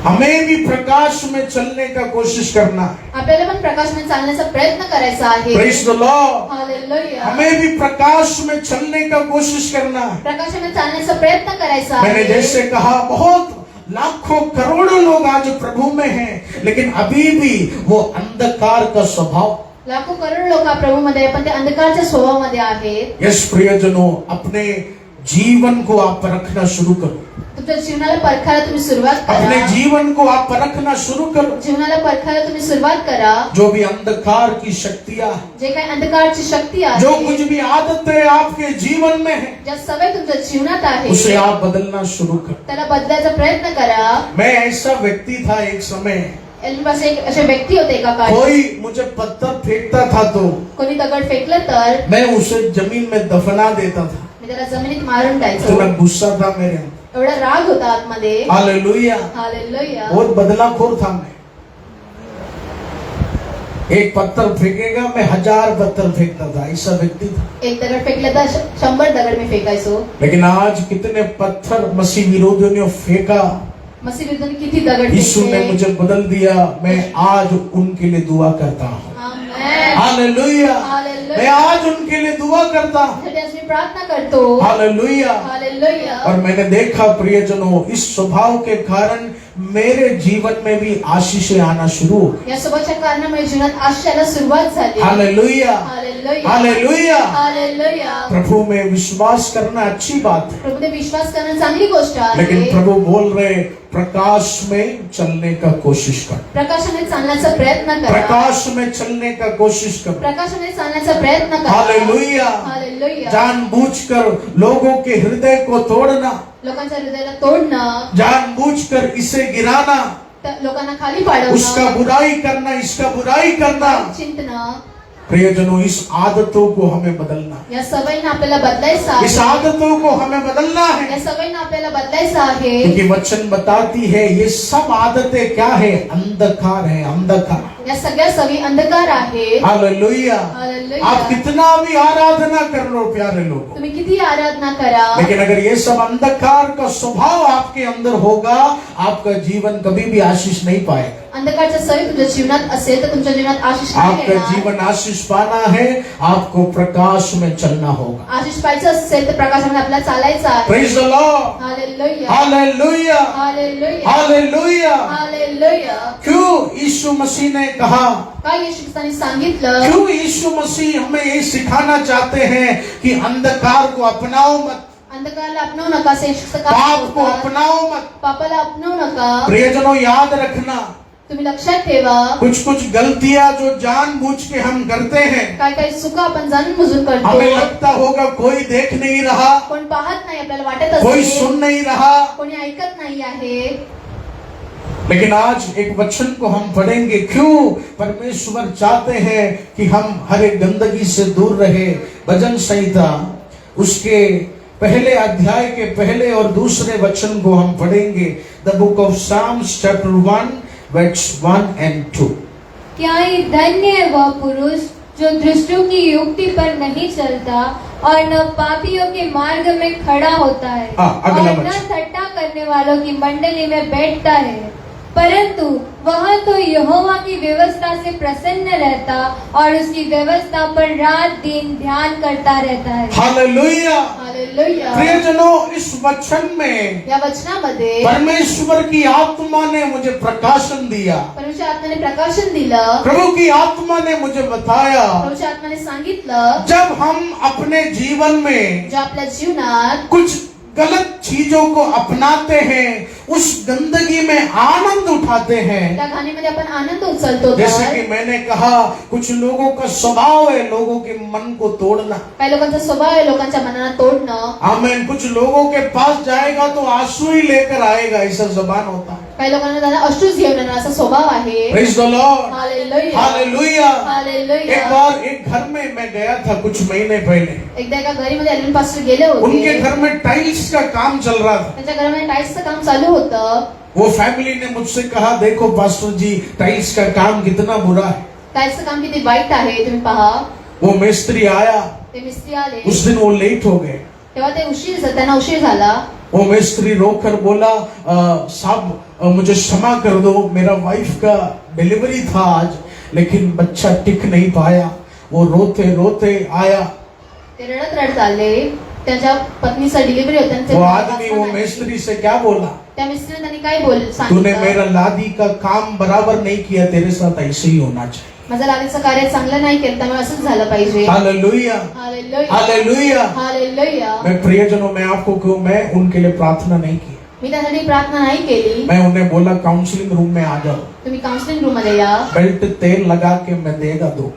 हमें भी प्रकाश में चलने का कोशिश करना है. आपल्याला पण प्रकाशमध्ये चालण्याचा प्रयत्न करायचा आहे. Praise the Lord. हालेलुया. हमें भी प्रकाश में चलने का कोशिश करना है. प्रकाशामध्ये चालण्याचा प्रयत्न करायचा मैंने आहे. जैसे कहा बहुत लाखों करोड़ों लोग आज प्रभु में हैं, लेकिन अभी भी वो अंधकार का स्वभाव. लाखो करोड लोक प्रभूमध्ये आहे, पण ते अंधकारच्या स्वभावामध्ये आहेत. यस प्रियजनों, अपने जीवन को आप परखना शुरू करो. तुमच्या जीवनाला परखायला तुम्ही सुरुवात अपने करा. जीवन को आप परखना शुरू करो. जीवनाला परखायला तुम्ही सुरुवात करा. जो भी अंधकार की शक्तियां, जे काही अंधकारची शक्ती आहे, जो कुछ भी आदतें आपके जीवन में है, ज्या सवय तुमच्या जीवनात आहे, उसे आप बदलना शुरू करो. त्याला बदलायचा प्रयत्न करा. मैं ऐसा व्यक्ति था एक समय, एल्बास एक असे व्यक्ती होते एका काळी. कोई मुझे पत्थर फेंकता था तो कोणी दगड फेकलं तर मैं उसे जमीन में दफना देता था. मी त्याला जमिनीत मारून टाकायचो. इतना गुस्सा था मेरे अंदर. एवढा राग होता आतमध्ये. हालेलुया. हालेलुया. बहुत बदलाखोर था मैं. एक पत्थर फेंकेगा, मैं 1000 पत्थर फेंकता था, ऐसा व्यक्ति था. एक दगड फेकलं तर 100 दगड मी फेकायचो. लेकिन आज कितने पत्थर मसीह विरोधियों ने फेंका, मसीह विरुद्ध किती दगड यीशु ने फेकले. मुझे बदल दिया. मैं आज उनके लिए दुआ करता हूँ. आमेन. हालेलुया. हालेलुया. मैं आज उनके लिए दुआ करता हूँ. त्यासाठी आज मी प्रार्थना करतो. हालेलुया. हालेलुया. और मैंने देखा प्रियजनों, इस स्वभाव के कारण मेरे जीवन में भी आशीषें आना शुरू हो गई. या सोबतच्या कारणामुळे जीवनात आशेला सुरुवात झाली. हालेलुया. हालेलुया. हालेलुया. हालेलुया. प्रभु में विश्वास करना अच्छी बात है, प्रभूने विश्वास करणं चांगली गोष्ट लेकिन आहे. प्रभु बोल रहे प्रकाश में चलने का कोशिश कर. प्रकाशाने चालण्याचा प्रयत्न करा. प्रकाश में चलने का कोशिश कर. प्रकाशाने चालण्याचा प्रयत्न करा. हालेलुया. हालेलुया. जानबूझकर लोगों के हृदय को तोड़ना, लोकांच्या हृदयाला तोडणं, जानबूझकर इसे गिराना, त्या लोकांना खाली उसका पाडवणं, बुराई करना, इसका बुराई करना. चिंतन, प्रियजनों, इस आदतों को हमें बदलना है. या सवयींना आपल्याला बदलायचं इस आहे. आदतों को हमें बदलना है, या सवयींना आपल्याला बदलायचं आहे. क्योंकि वचन बताती है ये सब आदतें क्या है? अंधकार है. अंधकार. या सगळ्या सवी अंधकार आहेत. हालेलुया। हालेलुया। आप कितना भी आराधना कर लो प्यारे लोगों, तुम्ही किती आराधना करा, लेकिन अगर ये सब अंधकार का स्वभाव आपके अंदर होगा, आपका जीवन कभी भी आशीष नहीं पाएगा। अंधकारच्या सवयी तुमच्या जीवनात असेल तर तुमच्या जीवनात आशीष नाही आपका येणार. जीवन आशीष पाना है, आपको प्रकाश में चलना होगा। आशीष पाहिजे असेल तर प्रकाशामध्ये आपल्याला चालायचं आहे. Praise the Lord. Hallelujah. Hallelujah. Hallelujah. Hallelujah. Hallelujah. क्यों यीशु मसीह ने कहा, काय येशू ख्रिस्ताने सांगितलं, क्यों यीशु मसीह हमें ये सिखाना चाहते हैं कि अंधकार को अपनाओ मत, अंधकारला अपनावू नका, श्रेष्ठ पाप को अपनाओ मत। पापाला अपनावू नका. प्रियजनों, याद रखना, तुम्ही लक्षात ठेवा, कुछ कुछ गलतियां जो जानबूझ के हम करते हैं, काय काय चुका आपण जाणून बुजून करतो. हमें लगता होगा कोई देख नहीं रहा, कोण पाहत नाही, आपल्याला वाटत कोई असेल सुन नहीं रहा, कोणी ऐकत नाही आहे. लेकिन आज एक वचन को हम पढ़ेंगे। क्यों परमेश्वर चाहते हैं कि हम हर एक गंदगी से दूर रहे। भजन संहिता उसके पहले अध्याय के पहले और दूसरे वचन को हम पढ़ेंगे। The book of Psalms chapter 1 verse 1 and 2। क्या ही धन्य है वह पुरुष जो दुष्टों की युक्ति पर नहीं चलता और न पापियों के मार्ग में खड़ा होता है अगला और न वचन। ठट्टा करने वालों की मंडली में बैठता है, परंतु वह तो यहोवा की व्यवस्था से प्रसन्न रहता और उसकी व्यवस्था पर रात दिन ध्यान करता रहता है। हालेलुया। हालेलुया। प्रियजनों, इस वचन में या वचनामध्ये परमेश्वर की आत्मा ने मुझे प्रकाशन दिया, परमेश्वर आत्म्याने प्रकाशन दिलं, प्रभु की आत्मा ने मुझे बताया, परमेश्वर आत्म्याने सांगितलं, जब हम अपने जीवन में जे आपल्या जीवनात कुछ गलत चीजों को अपनाते हैं, उस गंदगी में आनंद उठाते हैं। त्या घाणीमध्ये आपण आनंद उचलतो, जैसे तर कि मैंने कहा, कुछ लोगों का स्वभाव है लोगों के मन को तोड़ना। काही लोकांचा स्वभाव आहे लोकांच्या मनाला तोडणं. आमीन। कुछ लोगों के पास जाएगा तो आंसू ही लेकर आएगा, ऐसा जबान होता है। काही लोकांना त्यांना अश्रूच घेऊन येणार असा स्वभाव आहे. Praise the Lord. Hallelujah. Hallelujah. Hallelujah. एक बार एक घर में मैं गया था कुछ महीने पहले, एकदा एका घरीमध्ये एलिन पास्टर गेले उनके होते. घर में टाइल्स का काम चल रहा था। त्यांच्या घरामध्ये टाईल्सचं काम चालू होतं. वो फैमिली ने मुझसे कहा, देखो पास्टर जी, टाइल्स का काम कितना बुरा है। टाईल्सचं काम किती वाईट आहे, तुम्ही पहा. वो मिस्त्री आया, ते मिस्त्री आले, उस दिन वो लेट हो गए। तेव्हा ते त्यांना उशीर झाला. वो मिस्त्री रोकर बोला, साहब मुझे क्षमा कर दो, मेरा वाइफ का डिलीवरी था आज, लेकिन बच्चा टिक नहीं पाया। वो रोते रोते आया। ते रडत रडत आले. त्यांच्या पत्नीचा डिलिव्हरी होती आणि ते वो आदमी वो मिस्त्री से क्या बोला, त्या मिस्त्रीने त्यांनी काय बोल तूने सांगितलं, मेरा लादी का काम बराबर नहीं किया, तेरे साथ ऐसे ही होना चाहिए। माझं लादीचं कार्य चांगलं नाही केलं, त्यामुळे असंच झालं पाहिजे. हालेलुया। हालेलुया. हालेलुया। हालेलुया. मैं प्रियजनों, मैं आपको क्यों, मैं उनके लिए प्रार्थना नहीं की। मी त्यासाठी प्रार्थना नाही केली. मैं उन्हें बोला, काउंसलिंग रूम में आ जाओ, तुम्ही काउन्सिलिंग रूम मध्ये या. बेल्ट तेल लगा के मैं देगा दो।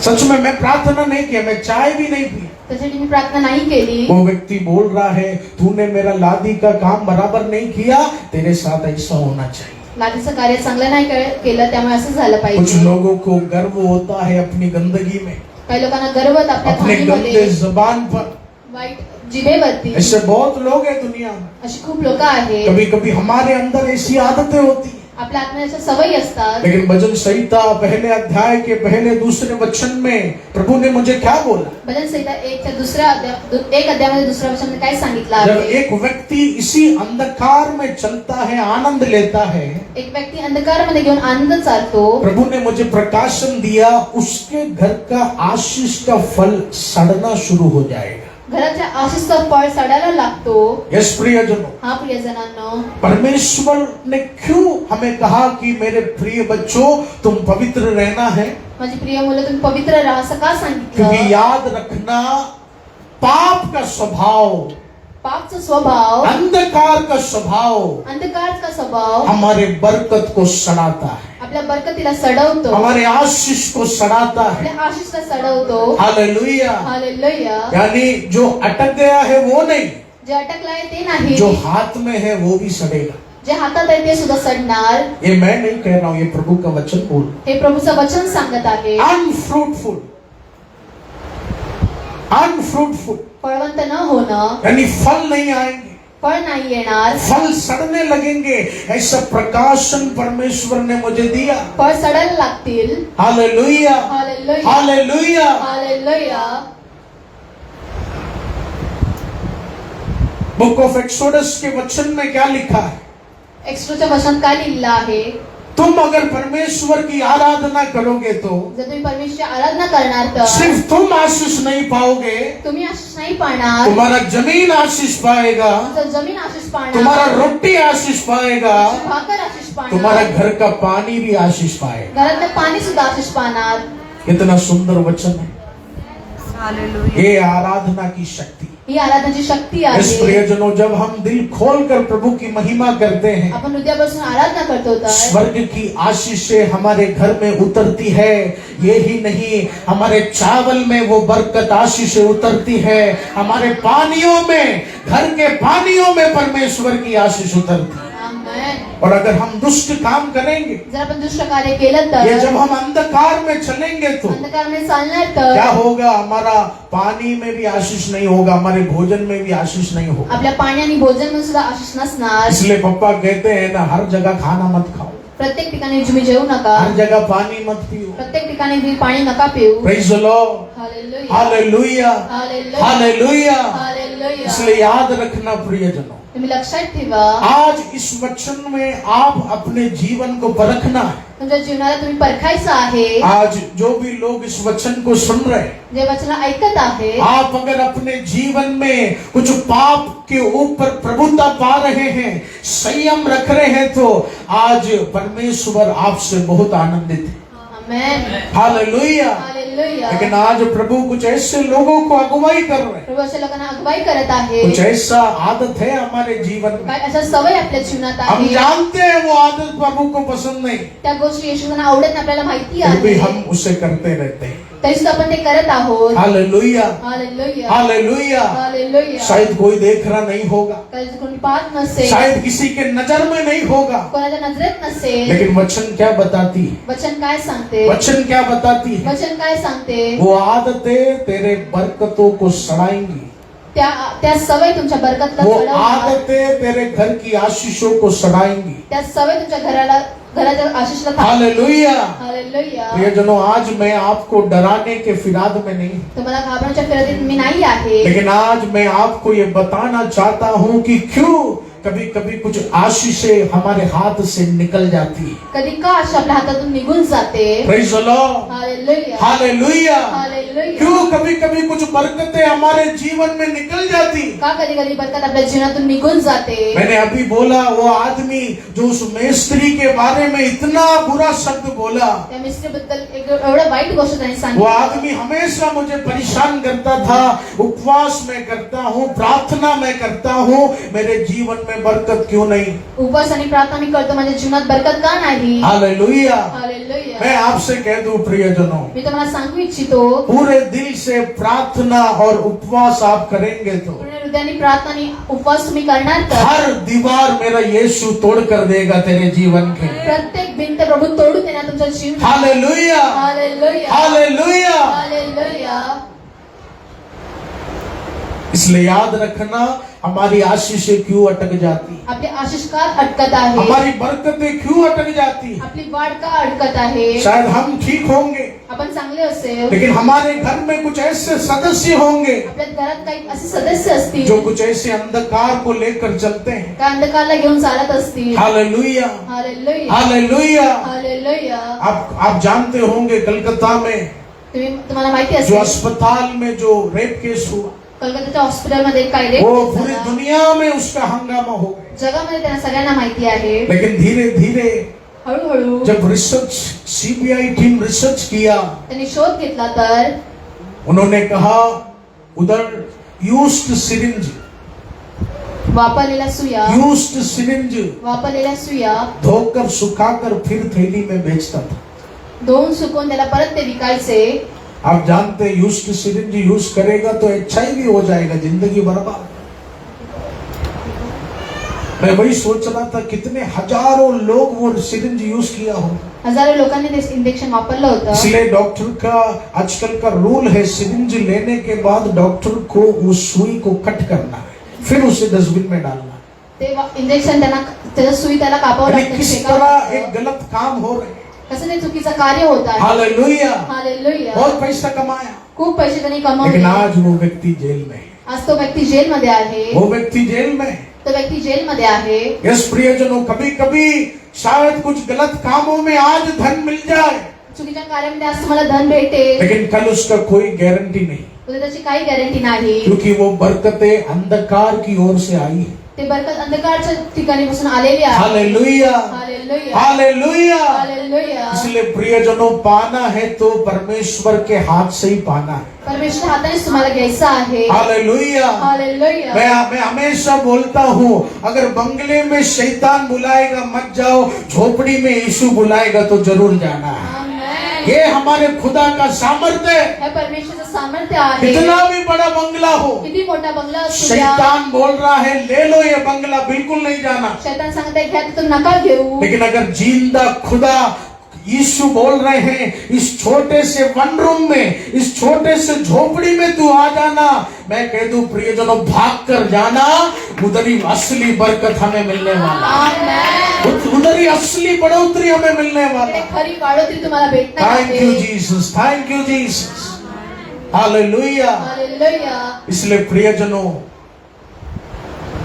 सच में मैं प्रार्थना नहीं किया, मैं चाय भी नहीं पी। त्यासाठी मी प्रार्थना नाही केली. वो व्यक्ति बोल रहा है, तूने मेरा लादी का काम बराबर नहीं किया, तेरे साथ ऐसा होना चाहिए। लादीचं कार्य चांगलं नाही केलं, त्यामुळे असं झालं कुछ पाहिजे. लोगों को गर्व होता है अपनी गंदगी में, काही लोकांना गर्व होत आपल्या अपने गंदे घाणीमध्ये, जबान पर। वाईट जिभेवरती. ऐसे बहुत लोग हैं दुनिया में। अशी खूप लोक आहेत. कभी कभी हमारे अंदर ऐसी आदतें होती हैं, आपल्या आत्म्याच्या सवयी असतात. लेकिन भजन संहिता पहले अध्याय के पहले दूसरे वचन में प्रभु ने मुझे क्या बोला। भजन संहिता 1 अध्यायामध्ये दुसऱ्या वचनामध्ये काय सांगितलं जब आहे. एक व्यक्ति इसी अंधकार में चलता है, आनंद लेता है, एक व्यक्ती अंधकारामध्ये घेऊन आनंद चालतो. प्रभु ने मुझे प्रकाशन दिया, उसके घर का आशीष का फल सड़ना शुरू हो जाएगा। घराच्या आशीषचं फळ सडायला लागतो. यस प्रियजनों, हा प्रियजनांनो, परमेश्वर ने क्यों हमें कहा कि मेरे प्रिय बच्चों, तुम पवित्र रहना है। माझी प्रिय मुलं, तुम्ही पवित्र राहा असं का क्योंकि सांगितलं. याद रखना, पाप का स्वभाव, पापचा स्वभाव, अंधकार का स्वभाव अंधकारचा स्वभाव हमारे बरकत को सड़ाता है, आपल्या बरकतीला सडवतो, हमारे आशीष को सड़ाता है। आपल्या आशीषला सडवतो. हालेलुया। हालेलुया. यानी जो अटक गया है वो नहीं, जे अटकलाय ते नाही, जो हाथ में है वो भी सड़ेगा। जे हातात आहे ते सुद्धा सडणार. ये मैं नहीं कह रहा हूं, ये प्रभु का वचन बोल। हे प्रभूचं वचन सांगत आहे. अनफ्रूटफुल, अनफ्रूटफुल फळवंत न होणं, यानी फल नहीं आएंगे, फळ नाही येणार, फल सड़ने लगेंगे, ऐसा प्रकाशन परमेश्वर ने मुझे दिया। फळ सडायला लागतील। Hallelujah, hallelujah, hallelujah. Hallelujah. Book of exodus के वचन में क्या लिखा है? एक्स्ट्रोच्या वचनात काय लिहिलं आहे? तुम अगर परमेश्वर की आराधना करोगे तो जर तुम्ही परमेश्वराची आराधना करणार तर सिर्फ तुम आशीष नहीं पाओगे, तुम्ही आशीष नाही पाहणार, तुम्हारा जमीन आशीष पाएगा, तुमचं जमीन आशीष तुम्हारा पाहणार, रोटी आशीष पाएगा, तुमची भाकर आशीष तुम्हारा पाहणार, घर का पानी भी आशीष पाएगा। घरातलं पाणी सुद्धा आशीष पाहणार। कितना सुंदर वचन है। ये आराधना की शक्ति। ही आराधनाची शक्ती इस आहे। प्रियजनों, जब हम दिल खोलकर प्रभु की महिमा करते हैं, आपण हृदयापासून आराधना करतो तर स्वर्ग की आशीषें हमारे घर में उतरती है। ये ही नहीं, हमारे चावल में वो बरकत आशीषें उतरती है, हमारे पानियों में, घर के पानियों में परमेश्वर की आशीष उतरती है। आमेन। और अगर हम दुष्ट काम करेंगे जर आपण दुष्ट कार्य केलं या तर, जब हम अंधकार में चलेंगे तो अंधकारमध्ये चालणार क्या तर होगा? हमारा पानी में भी आशीष नहीं होगा, हमारे भोजन में भी आशीष नहीं होगा। आपल्या पाणी आणि भोजन मध्ये सुद्धा आशीष नसणार। इसलिए पप्पा कहते हैं ना, हर जगह खाना मत खाओ, प्रत्येक ठिकाणी तुम्ही जेवू नका, हर जगह पानी मत पियो। प्रत्येक ठिकाणी तुम्ही पाणी नका पिऊ। Praise the Lord, hallelujah, hallelujah, hallelujah, hallelujah. Hallelujah. इसलिए याद रखना प्रियजनों, तुम्ही लक्षात ठेवा, आज इस वचन में आप अपने जीवन को परखना है। तुमच्या जीवनाला तुम्ही परखायचं आहे। आज जो भी लोग इस वचन को सुन रहे हैं, जे वचन ऐकत आहे, आप अगर अपने जीवन में कुछ पाप के ऊपर प्रभुता पा रहे हैं, संयम रख रहे हैं, तो आज परमेश्वर आपसे बहुत आनंदित है। Amen, hallelujah. हालेलुया। लेकिन आज प्रभु कुछ ऐसे लोगों को अगुवाई कर रहे हैं, प्रभू अशा लोकांना अगुवाई करत आहे। कुछ ऐसा आदत है हमारे जीवन में, काय अशा सवय आपल्या जीवनात हम आहे, जानते हैं वो आदत प्रभु को पसंद नहीं, त्या गोष्टी येशूना आवडत नाही, आपल्याला माहिती फिर भी आहे, हम उसे करते रहते हैं। तरी सुद्धा आपण ते करत आहोत। Hallelujah, hallelujah, hallelujah. हालेलुया। शायद कोई देख रहा नहीं होगा, कदाचित कोणी पाहत नसेल, शायद किसी के नजर में नहीं होगा, कोणाच्या नजरेत नसेल, लेकिन वचन क्या बताती है? वचन काय सांगते? वचन क्या बताती है? वचन काय सांगते? वो आदतें तेरे बरकतों को सड़ाएंगी, त्या त्या सवय तुमच्या बरकतला वो चढवणार, आदतें तेरे घर की आशीषों को सड़ाएंगी। त्या सवय तुमच्या घराच्या आशीषला थांब- हालेलुया। हालेलुया। प्रियजनों, आज मैं आपको डराने के फिराद में नहीं, तुम्हाला घाबरण्याच्या फिरतीत मी नाही आहे, लेकिन आज मैं आपको ये बताना चाहता हूँ कि क्यों कभी कभी कुछ आशीषें हमारे हाथ से निकल जाती है। कधी का अशा आपल्या हातातून निघून जाते। Praise the Lord, hallelujah, hallelujah. Hallelujah. क्यों कभी कभी कुछ बरकतें हमारे जीवन में निकल जाती? का कधी कधी बरकत आपल्या जीवनातून निघून जाते। मैंने अभी बोला, वो आदमी जो उस मेस्त्री के बारे में इतना बुरा शब्द बोला, त्या मिस्त्रीबद्दल एक एवढं वाईट गोष्ट त्यांनी वो सांगितली। आदमी हमेशा मुझे परेशान करता था। उपवास में करता हूँ, प्रार्थना में करता हूँ, मेरे जीवन में बरकत क्यों नहीं? उपवास आणि प्रार्थना मी करतो, माझ्या जीवनात बरकत का नाही? हालेलुया। हालेलुया। मैं आपसे कह दूं प्रियजनों, मी तुम्हाला सांगू इच्छितो, पूरे दिल से प्रार्थना और उपवास आप करेंगे तो पूर्ण हृदयाने प्रार्थना आणि उपवास तुम्ही करणार तर हर दीवार मेरा यीशु तोड़ कर देगा तेरे जीवन के। प्रत्येक भिंत प्रभू तोडून देणार तुमच्या जीवनात। Hallelujah, hallelujah, hallelujah. हालेलुया। इसलिए याद रखना, हमारी आशीषें क्यों अटक जाती, आपली आशीष का अटकत आहे? हमारी बरकतें क्यों अटक जाती? आपली वाढ का अडकत आहे? शायद हम ठीक होंगे, आपण चांगले असेल, लेकिन हमारे घर में कुछ ऐसे सदस्य होंगे आपल्या घरात काही असे सदस्य असतील जो कुछ ऐसे अंधकार को लेकर चलते हैं। का अंधकारला घेऊन चालत असतील। Hallelujah, hallelujah, hallelujah. हालेलुया। आप जानते होंगे कलकत्ता में तुम्हाला माहिती जो असेल, अस्पताल में जो रेप केस हुआ, कलकत्ताच्या हॉस्पिटलमध्ये काही रेप वो केस पूरी झाला। दुनिया में उसका हंगामा हो गया। जगामध्ये त्यांना सगळ्यांना माहिती आहे। लेकिन धीरे धीरे हळूहळू जब रिसर्च, सीबीआई टीम रिसर्च किया, त्यांनी शोध घेतला तर उन्होंने कहा उधर यूज्ड सिरिंज, वापरलेल्या सुया, यूज्ड सिरिंज वापरलेल्या सुया धोकर सुखाकर फिर थैली में बेचता था। धुवून सुकून त्याला परत ते विकायचे। आप जानते हैं यूज्ड सिरिंज यूज करेगा तो अच्छा ही भी हो जाएगा, जिंदगी बर्बाद। मैं वही सोच रहा था, कितने हजारों लोग वो सिरिंज यूज किया हो। हजारो लोकांनी ते इंजेक्शन वापरलं होतं। इसलिए डॉक्टर का आजकल का रूल है, सिरिंज लेने के बाद डॉक्टर को उस सुई को कट करना है। फिर उसे डस्टबिन में डालना। ते इंजेक्शन त्यांना त्याचं सुई त्याला कापावं यानी लागतं, किस शेकावं तरह लागतं. एक गलत काम हो रहे हैं। कसं ते चुकीचं कार्य होत आहे. Hallelujah, hallelujah. बहुत पैसा कमाया, खूप पैसे त्यांनी लेकिन कमवले. आज वो व्यक्ति जेल में है। आज तो व्यक्ती जेलमध्ये आहे. वो व्यक्ति जेल में है। तो व्यक्ती जेलमध्ये आहे. यस प्रियजनों, कभी कभी शायद कुछ गलत कामों में आज धन मिल जाए, चुकीच्या कार्यामध्ये आज तुम्हाला धन भेटेल, लेकिन कल उसका कोई गारंटी नहीं, उद्या त्याची काही गॅरंटी नाही. क्योंकि वो बरकतें अंधकार की ओर से आई है। ते बरकत अंधकारच्या ठिकाणी पासून आलेली आहे. Hallelujah, hallelujah. हालेलुया। हालेलुया. इसलिए प्रियजनों, पाना है तो परमेश्वर के हाथ से ही पाना है। परमेश्वर हातानेच तुम्हाला घ्यायचं आहे. हालेलुया। हालेलुया. मैं हमेशा बोलता हूँ, अगर बंगले में शैतान बुलाएगा मत जाओ, झोपड़ी में यीशु बुलाएगा तो जरूर जाना है। आमेन. ये हमारे खुदा का सामर्थ्य है। हे परमेश्वराचं सामर्थ्य आहे. कितना भी बड़ा बंगला हो, किती मोठा बंगला असू द्या, शैतान बोल रहा है ले लो ये बंगला, बिल्कुल नहीं जाना। शैतान सांगत आहे घ्या तिथून नका घेऊ. लेकिन अगर जिंदा खुदा यीशु बोल रहे हैं, इस छोटे से वन रूम में, इस छोटे से झोपड़ी में तू आ जाना, मैं कह दूं प्रियजनों, भाग कर जाना, उधर ही असली बरकत हमें मिलने वाला, आमेन. उधर ही असली बढ़ोतरी हमें मिलने वाला। इकडे खरी वाढोतरी तुम्हाला भेटणार थैंक यू आहे. Jesus, thank you Jesus, hallelujah. Hallelujah. इसलिए प्रियजनों,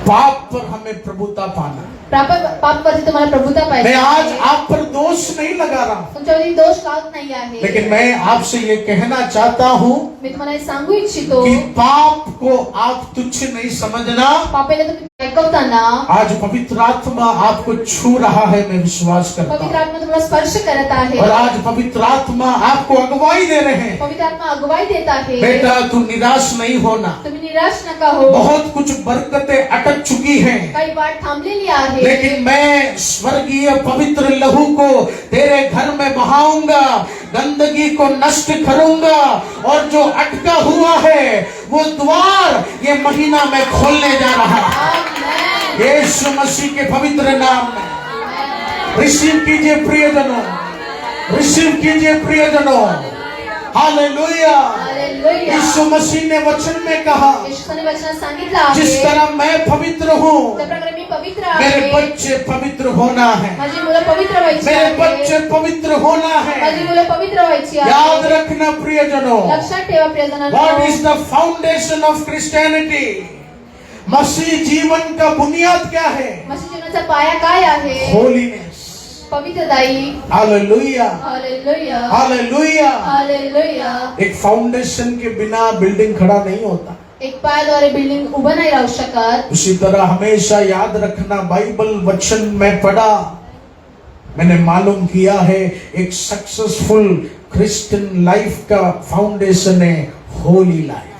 पाप पर हमें प्रभुता पाना। पापवरती तुम्हाला प्रभुता मैं पाहिजे. आज आप पर दोष नहीं लगा रहा हूं, तुमच्यावरती दोष लावत नाही आहे. लेकिन मैं आपसे ये कहना चाहता हूं मी तुम्हाला हे सांगू इच्छितो, कि पाप को आप तुच्छ नहीं समझना। पापेला तुम्ही ऐकवताना आज पवित्र आत्मा आपको छू रहा है, मैं विश्वास करता पवित्र हूं, आत्मा तुम्हाला स्पर्श करत आहे. और आज पवित्र आत्मा आपको अगुवाई दे रहे हैं। पवित्र आत्मा अगुवाई देत आहे. बेटा, तू निराश नहीं होना। तुम्ही निराश नका हो. बहुत कुछ बरकतें अटक चुकी हैं, काही वाट थांबलेली आहे. लेकिन मैं स्वर्गीय पवित्र लहू को तेरे घर में बहाऊंगा, गंदगी को नष्ट करूंगा, और जो अटका हुआ है वो द्वार ये महीना में खोलने जा रहा है, आमेन. यीशु मसीह के पवित्र नाम में। रिसीव कीजिए प्रियजनों, रिसीव कीजिए प्रियजनों। हालेलुया। हालेलुया. यीशु मसीह ने वचन में कहा, येशूने वचनात सांगितलं आहे, जिस तरह मैं पवित्र हूँ, त्या प्रकारे मी पवित्र मेरे आहे. बच्चे पवित्र होना है, माझी मुलं पवित्र व्हायची मेरे आहेत. बच्चे पवित्र होना माझी है। मुलं पवित्र व्हायची याद आहेत. रखना प्रियजनों, लक्षात ठेवा प्रियजनांनो, what is the foundation of Christianity? मसीह जीवन का बुनियाद क्या है? मसीह जीवनाचा पाया काय आहे? होलीनेस। पवित्रताई. Hallelujah, hallelujah. हालेलुया। हालेलुया. एक फाउंडेशन के बिना बिल्डिंग खड़ा नहीं होता। एक पायाद्वारे बिल्डिंग उभं नाही राहू शकत. उसी तरह हमेशा याद रखना, बाइबल वचन में पढ़ा, मैंने मालूम किया है, एक सक्सेसफुल क्रिश्चियन लाइफ का फाउंडेशन है होली लाइफ,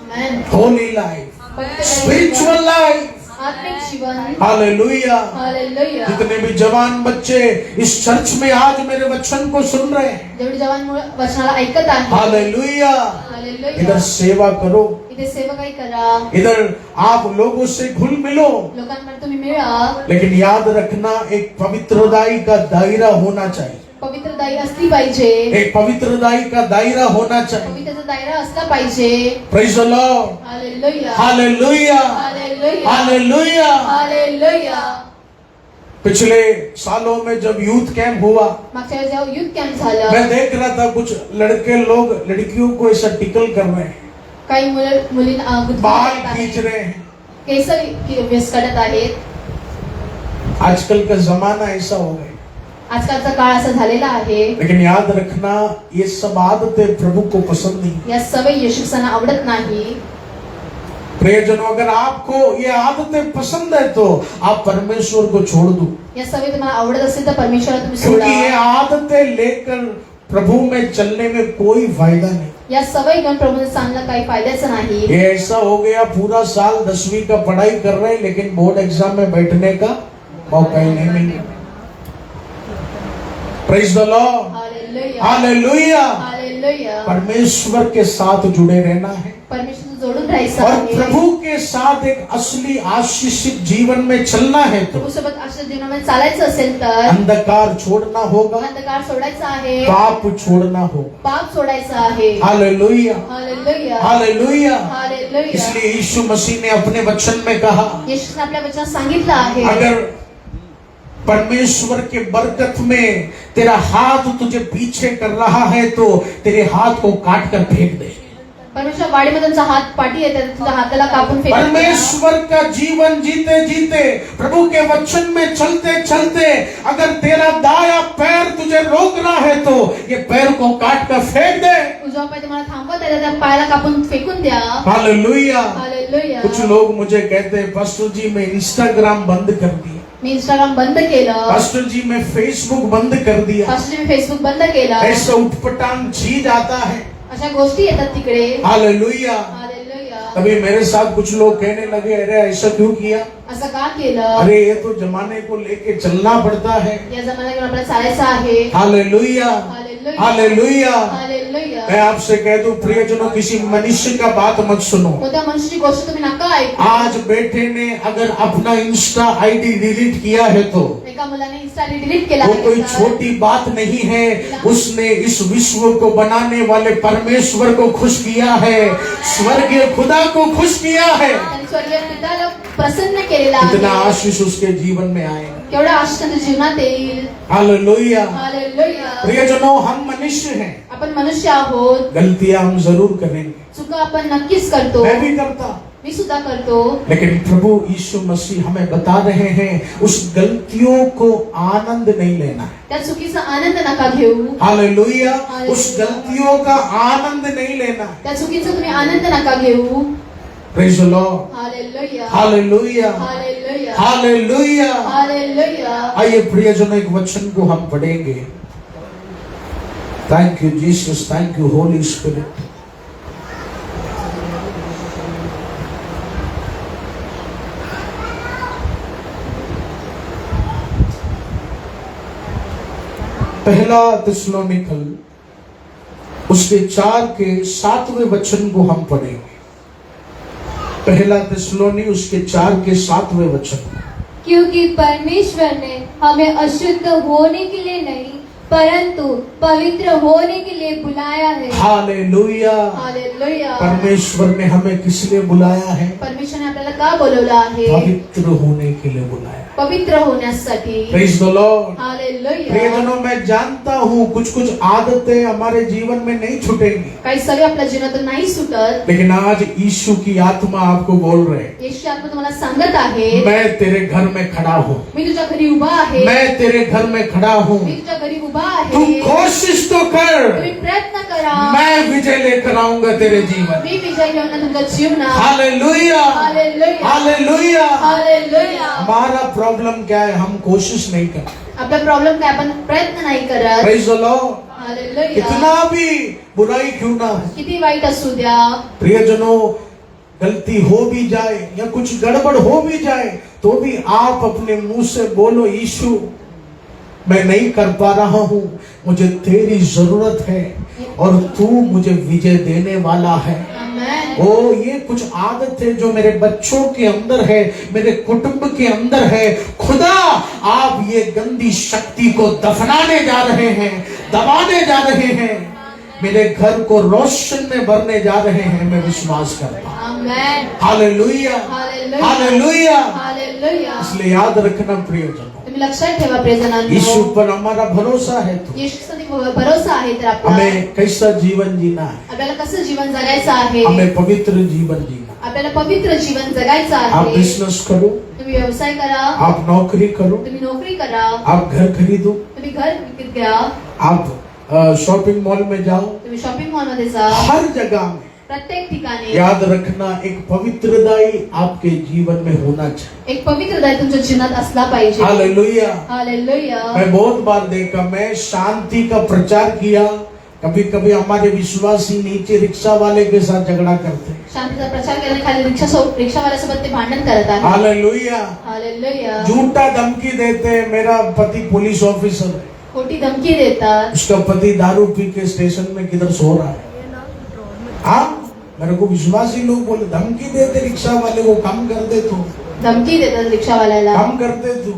आमेन. होली लाइफ, पवित्र स्पिरिचुअल लाइफ। आत्मिक जीवन. हालेलुया। हालेलुया. जितने भी जवान बच्चे इस चर्च में आज मेरे वचन को सुन रहे हैं, जेवढे जवान मुलं वचनाला ऐकत आहे. Hallelujah, hallelujah. इधर सेवा करो, इथे सेवकाई करा. इधर आप लोगों से घुल मिलो, लोकांमध्ये तुम्ही मिळा. लेकिन याद रखना, एक पवित्रताई का दायरा होना चाहिए, पवित्रताई असली पाहिजे. एक पवित्रताई का दायरा होना चाहिए। पवित्रचा दायरा असला पाहिजे. Praise the Lord, hallelujah. Hallelujah, hallelujah. Hallelujah. Hallelujah. पिछले सालों में जब यूथ कैंप हुआ, मागच्या वेळेस जेव्हा युथ कॅम्प झालं, मैं देख रहा था कुछ लड़के लोग लड़कियों को ऐसा टिकल कर रहे हैं, काही मुलं मुलींना बाल खींच रहे हैं। केस व्यस काढत आहेत. आजकल का जमाना ऐसा हो गया, आजकालचा काळ असा झालेला आहे. लेकिन याद रखना, ये सब आदतें प्रभु को पसंद नहीं। या सवय येशूसांना आवडत नाही. प्रियजनों, अगर आपको ये आदतें पसंद है तो आप परमेश्वर को छोड़ दो, या सवय तुम्हाला आवडत असेल तर परमेश्वराला तुम्ही क्योंकि ये सोडा. आदतें लेकर प्रभु में चलने में कोई फायदा नहीं। या सवय घेऊन प्रभूने सांगणं काही फायद्याचं नाही. ये ऐसा हो गया, पूरा साल 10वीं का पढ़ाई कर रहे हैं, लेकिन बोर्ड एग्जाम में बैठने का मौका ही नहीं मिला। Praise the Lord, hallelujah. Hallelujah. Hallelujah. Hallelujah. परमेश्वर के साथ जुड़े रहना है परमेश्वर जोडून राहायचं और आहे. प्रभु के साथ एक असली आशीषित जीवन में चलना है तो प्रभू सोबत आशीष जीवनामध्ये चालायचं असेल तर अंधकार छोड़ना होगा, अंधकार सोडायचा आहे, पाप छोड़ना होगा. पाप सोडायचं आहे. Hallelujah, hallelujah. हालेलुया. हालेलुया. इसलिए यीशु मसीह ने अपने वचन में कहा, येशूने आपल्या वचनात सांगितलं आहे, अगर परमेश्वर के बरकत में तेरा हाथ तुझे पीछे कर रहा है तो तेरे हाथ को काट कर फेंक दे. परमेश्वर वाडीमध्ये तुमचा हात पाठी येते, तुझ्या हाताला कापून फेकून द्या. परमेश्वर का जीवन जीते जीते, प्रभु के वचन में चलते चलते, अगर तेरा दाया पैर तुझे रोक रहा है तो ये पैर को काट कर फेंक दे. उजवा पाय तुम्हाला थांबवत आहे, त्या पायाला कापून फेकून द्या. हालेलुया. हालेलुया. कुछ लोग मुझे कहते हैं, पास्टर जी मैं इंस्टाग्राम बंद कर दिया, मी इंस्टाग्राम बंद केलं, पास्टर जी मैं फेसबुक बंद कर दिया. फास्ट मी फेसबुक बंद केलं. ऐसा उठपटांग चीज आता है. अशा गोष्टी येतात तिकडे. हालेलुया. हालेलुया. तभी मेरे साथ कुछ लोग कहने लगे, अरे ऐसा क्यों किया? असं का केलं? अरे ये तो जमाने को लेके चलना पड़ता है. या जमान्याकडे आपल्याला चालायचं आहे. हालेलुया. हालेलुया. हालेलुया. हालेलुया. मैं आपसे कह दूं प्रियजनों, किसी मनुष्य का बात मत सुनो. कोणत्या मनुष्याची गोष्ट तुम्ही नका ऐकू. आज बेटे ने अगर अपना इंस्टा आईडी डिलीट किया है तो एका मुलाने इंस्टा डिलीट केला वो आहे कोई तर छोटी बात नहीं है. उसने इस विश्व को बनाने वाले परमेश्वर को खुश किया है, स्वर्गीय खुदा को खुश किया है. त्यांनी स्वर्गीय पित्याला प्रसन्न केलेला इतना आहे. आशीष उसके जीवन में आएगा. केवढा आशीष त्यांच्या जीवनात येईल. हालेलुया. हालेलुया. प्रियजनों, हम मनुष्य हैं, आपण मनुष्य आहोत, गलतियां हम जरूर करेंगे. चुका आपण नक्कीच करतो, मैं भी करता, मी सुद्धा करतो. लेकिन प्रभु यीशु मसीह हमें बता रहे हैं, उस गलतियों को आनंद नहीं लेना है. त्या चुकीचा आनंद नका घेऊ. हालेलुया. उस गलतियों का आनंद नहीं लेना है. त्या चुकीचा तुम्ही आनंद नका घेऊ. Praise the Lord. Hallelujah. Hallelujah. Hallelujah. Hallelujah. Hallelujah. आइए प्रियजनों, एक वचन को हम पढ़ेंगे. Thank you Jesus, thank you Holi spirit. पहला थिस्सलुनीकल उसके 4 के 7वें वचन को हम पढ़ेंगे. पहला थिस्सलुनी उसके 4 के 7वें वचन. क्योंकि परमेश्वर ने हमें अशुद्ध होने के लिए नहीं परंतु पवित्र होने के लिए बुलाया है. हालेलुया. हालेलुया. परमेश्वर ने हमें किस लिए बुलाया है? परमेश्वरने आपल्याला का बोलवलं आहे? पवित्र होने के लिए बुलाया. पवित्र होण्यासाठी. Praise the Lord. हालेलुया. प्रियजनों, मैं जानता हूँ कुछ कुछ आदतें हमारे जीवन में नहीं छूटेंगी, काही सगळे आपल्या जीवनातून नाही सुटत. लेकिन आज यीशु की आत्मा आपको बोल रहे हैं, येशूची आत्मा तुम्हाला सांगत आहे, मैं तेरे घर में खड़ा हूँ, मी तुझ्या घरी उभा आहे. मैं तेरे घर में खड़ा हूँ. मी तुझ्या घरी उभा आहे. तू कोशिश तो कर, तुम्ही प्रयत्न करा. मैं विजय लेकर आऊंगा तेरे जीवन. मी विजय घेऊन येईन तुमच्या जीवनात. हालेलुया. हालेलुया. हालेलुया. हालेलुया. हमारा प्रॉब्लम क्या है? हम कोशिश नहीं करते. आपला प्रॉब्लेम काय? आपण प्रयत्न नाही करत. Praise the Lord. हालेलुया. कितना भी बुराई क्यों ना हो, किती वाईट असू द्या, प्रियजनों, गलती हो भी जाए या कुछ गड़बड़ हो भी जाए तो भी आप अपने मुंह से बोलो, यीशु मैं नहीं कर पा रहा हूँ, मुझे तेरी जरूरत है और तू मुझे विजय देने वाला है. आमेन. ओ, ये कुछ आदत है जो मेरे बच्चों के अंदर है, मेरे कुटुंब के अंदर है. खुदा, आप ये गंदी शक्ति को दफनाने जा रहे हैं, दबाने जा रहे हैं, मेरे घर को रोशन में भरने जा रहे हैं. मैं विश्वास करता हूं. आमेन. हालेलुया. हालेलुया. हालेलुया. हालेलुया. इसलिए याद रखना प्रियजनों, तुम्ही लक्षात ठेवा प्रियजनांनो, यीशु पर हमारा भरोसा है तो येशूसाठी भरोसा आहे तर आपला हमें कैसा जीवन जीना है? आपल्याला कसं जीवन जगायचं आहे? हमें पवित्र जीवन जीना. आपल्याला पवित्र जीवन जगायचं आप आहे. बिजनेस करो, तुम्ही व्यवसाय करा, आप नौकरी करो, तुम्ही नोकरी करा, आप घर खरीदो, तुम्ही घर विकत घ्या, आप शॉपिंग मॉल में जाओ. तुम्ही शॉपिंग मॉल मध्ये जा. हर जगह में प्रत्येक ठिकाणी याद रखना, एक पवित्रदाई आपके जीवन में होना चाहिए. एक पवित्र दाय तुमच्या जीवनात असला पाहिजे. हालेलुया. हालेलुया. मैं बहुत बार देखा, मैं शांति का प्रचार किया, कभी कभी हमारे विश्वासी नीचे रिक्शा वाले के साथ झगड़ा करते हैं. शांतीचा प्रचार केला, खाली रिक्षावाल्यासोबत ते भांडण करत आहे. हालेलुया. हालेलुया. झूठा धमकी देते हैं, मेरा पति पुलिस ऑफिसर है. खोटी धमकी देतात. उसका पति दारू पी के स्टेशन में किधर सो रहा है. हाँ, मेरे को विश्वासी लोग बोले धमकी देते रिक्शा वाले को, कम कर दे तू, धमकी देतात रिक्षावाल्याला. कम कर दे तू.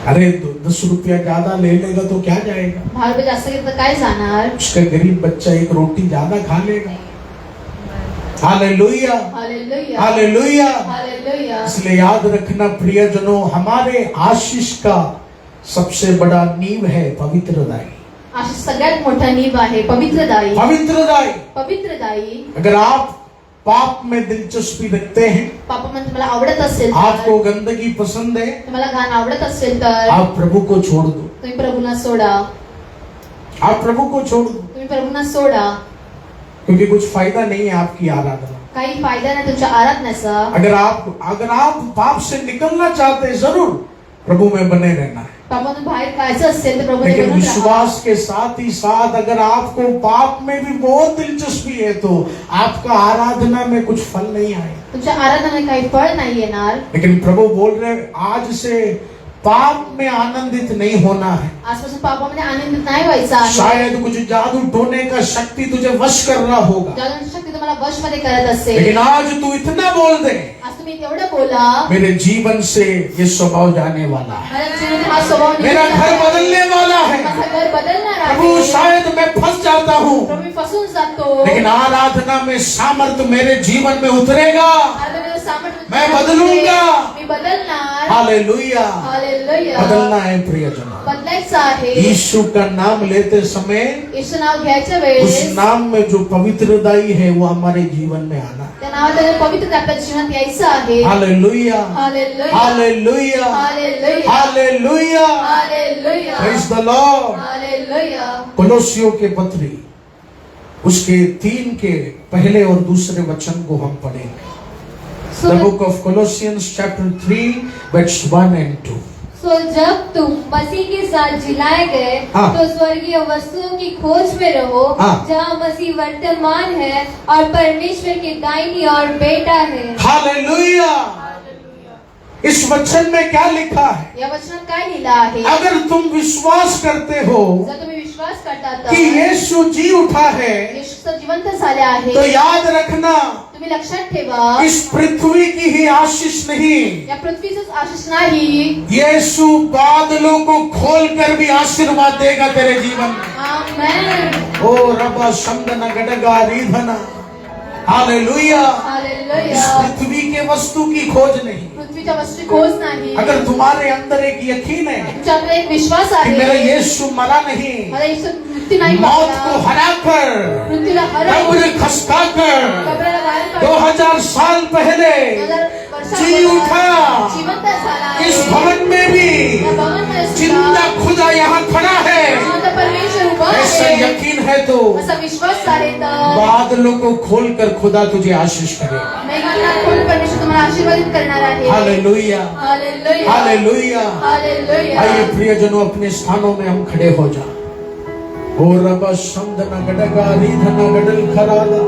अरे 10 रुपया ज्यादा ले लेगा तो क्या जाएगा. 10 रुपये जास्त घेतलं काय जाणार. उसका गरीब बच्चा एक रोटी ज्यादा खा लेगा. Hallelujah, hallelujah, hallelujah. हालेलुया. इसलिए याद रखना प्रियजनों, हमारे आशीष का सबसे बड़ा नींव है पवित्रदायी. अशी सगळ्यात मोठा नीव आहे पवित्रदायी. पवित्रदायी. पवित्रदायी. अगर आप पाप में दिलचस्पी रखते हैं, पापामध्ये तुम्हाला आवडत असेल तर, आपको गंदगी पसंद है, तुम्हाला घाण आवडत असेल तर आप प्रभु को छोड़ दो. तुम्ही प्रभूंना सोडा. आप प्रभु को छोड़ दो, तुम्ही प्रभूंना सोडा. क्योंकि कुछ फायदा नहीं है आपकी आराधना. काही फायदा नाही तुमच्या आराधनेचा. अगर आप पाप से निकलना चाहते हैं, जरूर प्रभु में बने रहना है. पापातून बाहेर जायचं असेल तर प्रभूने लेकिन बनवून राहा. विश्वास के साथ ही साथ अगर आपको पाप में भी बहुत दिलचस्पी है तो आपका आराधना में कुछ फल नहीं आएगा. तुमच्या आराधनेत काही फळ नाही येणार. लेकिन प्रभु बोल रहे हैं, आज से पाप में आनंदित नहीं होना है. आजपासून पापामध्ये आनंदित नाही व्हायचं आहे. शायद कुछ जादू टोने का शक्ति तुझे वश कर रहा होगा, जादूची शक्ती तुम्हाला वशमध्ये करत असेल. लेकिन आज तू इतना बोल दे, आज तुम्ही तेवढं बोला, मेरे जीवन से ये स्वभाव जाने वाला है, माझ्या जीवनात हा स्वभाव निघून मेरा घर जाणार आहे. बदलने वाला है. माझं घर बदलणार प्रभु आहे. शायद मैं फंस जाता हूँ, प्रभू मी फसून जातो. लेकिन आराधना में सामर्थ्य मेरे जीवन में उतरेगा. आराधनेचं सामर्थ्य मैं बदलूंगा. मी बदलणार. हालेलुया. हालेलुया. बदलना है प्रियजनों. बदलायचं आहे. यीशु का नाम लेते समय येशू नाव घ्यायच्या उस वेळेस नाम में जो पवित्रदायी है वो हमारे जीवन में आना है. त्या नावात पवित्र आपल्या जीवनात यायचं आहे. Hallelujah, hallelujah. Hallelujah, hallelujah. Hallelujah. Hallelujah. Praise the Lord. Hallelujah. कोलोसियों के पत्री उसके 3 के पहले और दूसरे वचन को हम पढ़ेंगे. So, The book of Colossians chapter 3 verse 1 and 2. सो जब तुम मसीह के साथ जिलाए गए हाँ। तो स्वर्गीय वस्तुओं की खोज में रहो, हाँ। जहाँ मसीह वर्तमान है और परमेश्वर के दाहिनी ओर बैठा है. हालेलुया. इस वचन में क्या लिखा है? या वचनात काय लिहिलं आहे. अगर तुम विश्वास करते हो जर तुम्ही विश्वास करता कि तर यीशु जी उठा है, येशू जिवंत झाले आहे, तो याद रखना तुम्ही लक्षात ठेवा, इस पृथ्वी की ही आशीष नहीं, या पृथ्वीचंच आशीष नाही, यीशु बादलों को खोलकर भी आशीर्वाद देगा तेरे जीवन में. आमेन. ओ रबा शंदन गडगा रीधना. हालेलुया. हालेलुया. इस पृथ्वी के वस्तु की खोज नहीं. पृथ्वीच्या वस्तूची खोज नाही. अगर तुम्हारे अंदर एक यकीन है तुमच्याकडे एक विश्वास कि मेरा आहे, यीशु मरा नहीं, मला येशू मृत्यू नाही मौत पावला, को हराकर, मृत्यूला हरवून, कब्र खसकाकर कब्राला बाहेर काढून, 2000 साल पहले 2000 वर्षापूर्वी जी उठा. जिवंत झाला आहे. इस भवन में भी या भवनमध्ये सुद्धा जिंदा खुदा यहाँ खड़ा है. जिवंत परमेश्वर उभा ऐसा आहे. यकीन है तो असा विश्वास आहे तर बादलों को खोलकर खुदा तुझे आशीष करेगा. मेघांना खोल परमेश्वर तुम्हाला आशीर्वादित करणार आहे. Hallelujah, hallelujah. हालेलुया. हालेलुया. आइए प्रियजनों, अपने स्थानों में हम खड़े हो जाएं. ओ रबा शंदना गडगा रीधना गडल खराला.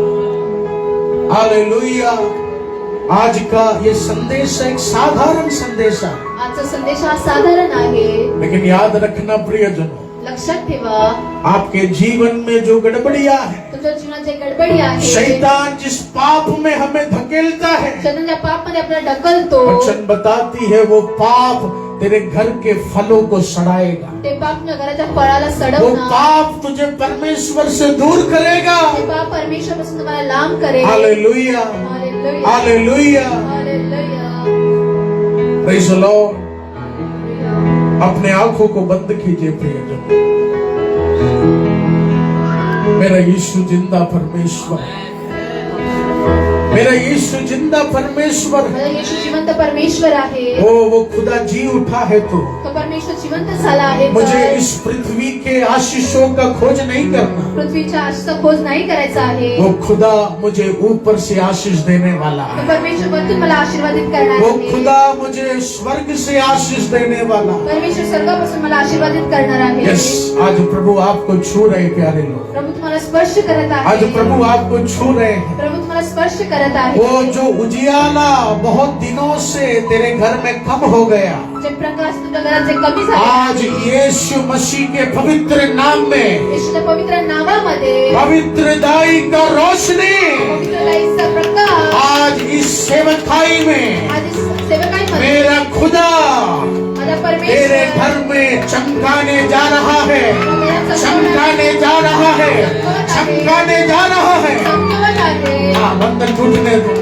हालेलुया. आज का ये संदेश एक साधारण संदेश है, आजचा संदेश हा साधारण आहे, लेकिन याद रखना प्रियजनों, लक्षात ठेवा, आपके जीवन में जो गड़बड़ियां है, तुमच्या जीवनात जे गडबडी आहे, शैतान जिस पाप में हमें धकेलता है, शैतान ज्या पापमध्ये आपल्याला ढकलतो, वचन बताती है वो पाप तेरे घर के फलों को सड़ाएगा. ते पाप तुझ्या घराच्या फळाला वो सडवणार, पाप तुझे परमेश्वर से दूर करेगा. ते पाप परमेश्वरापासून तुम्हाला लांब करेल. Hallelujah, hallelujah. Hallelujah. Hallelujah. Praise the Lord. अपने आंखों को बंद कीजिए प्रियजन. मेरा यीशु जिंदा परमेश्वर है. मेरा यीशु जिंदा परमेश्वर है. माझा येशू जिवंत परमेश्वर आहे. ओ वो खुदा जी उठा है तो तो परमेश्वर जिवंत झाला आहे. मुझे तर इस पृथ्वी के आशीषों का खोज नहीं करना. पृथ्वीच्या आशीषचा खोज नाही करायचा आहे. वो खुदा मुझे ऊपर से आशीष देने वाला तो है. परमेश्वर वरतून मला आशीर्वादित करणार वो आहे. खुदा मुझे स्वर्ग से आशीष देने वाला है. परमेश्वर स्वर्गापासून मला आशीर्वादित करणार आहे. यस, आज प्रभु आपको छू रहे प्यारे लोग. प्रभु तुम्हाला स्पर्श करत आहे. आज प्रभु आपको छू रहे हैं. प्रभु तुम्हाला स्पर्श करत आहे. वो जो उजियाला बहुत दिनों से तेरे घर में कम हो गया, जे प्रकाश तुमच्या घरात जे कमी झाले आज यीशु मसीह के पवित्र नाम में येशूच्या पवित्र नावामध्ये पवित्र दाई का रोशनी पवित्र लाईचा प्रकाश आज इस सेवकाई में आज इस सेवकाईमध्ये मेरा खुदा माझा तेरे परमेश्वर घर में चमकाने जा रहा है, चमकाने जा रहा है, चमकाने जा रहा है। चमकवत आहे हाँ, बंधन टूटने दो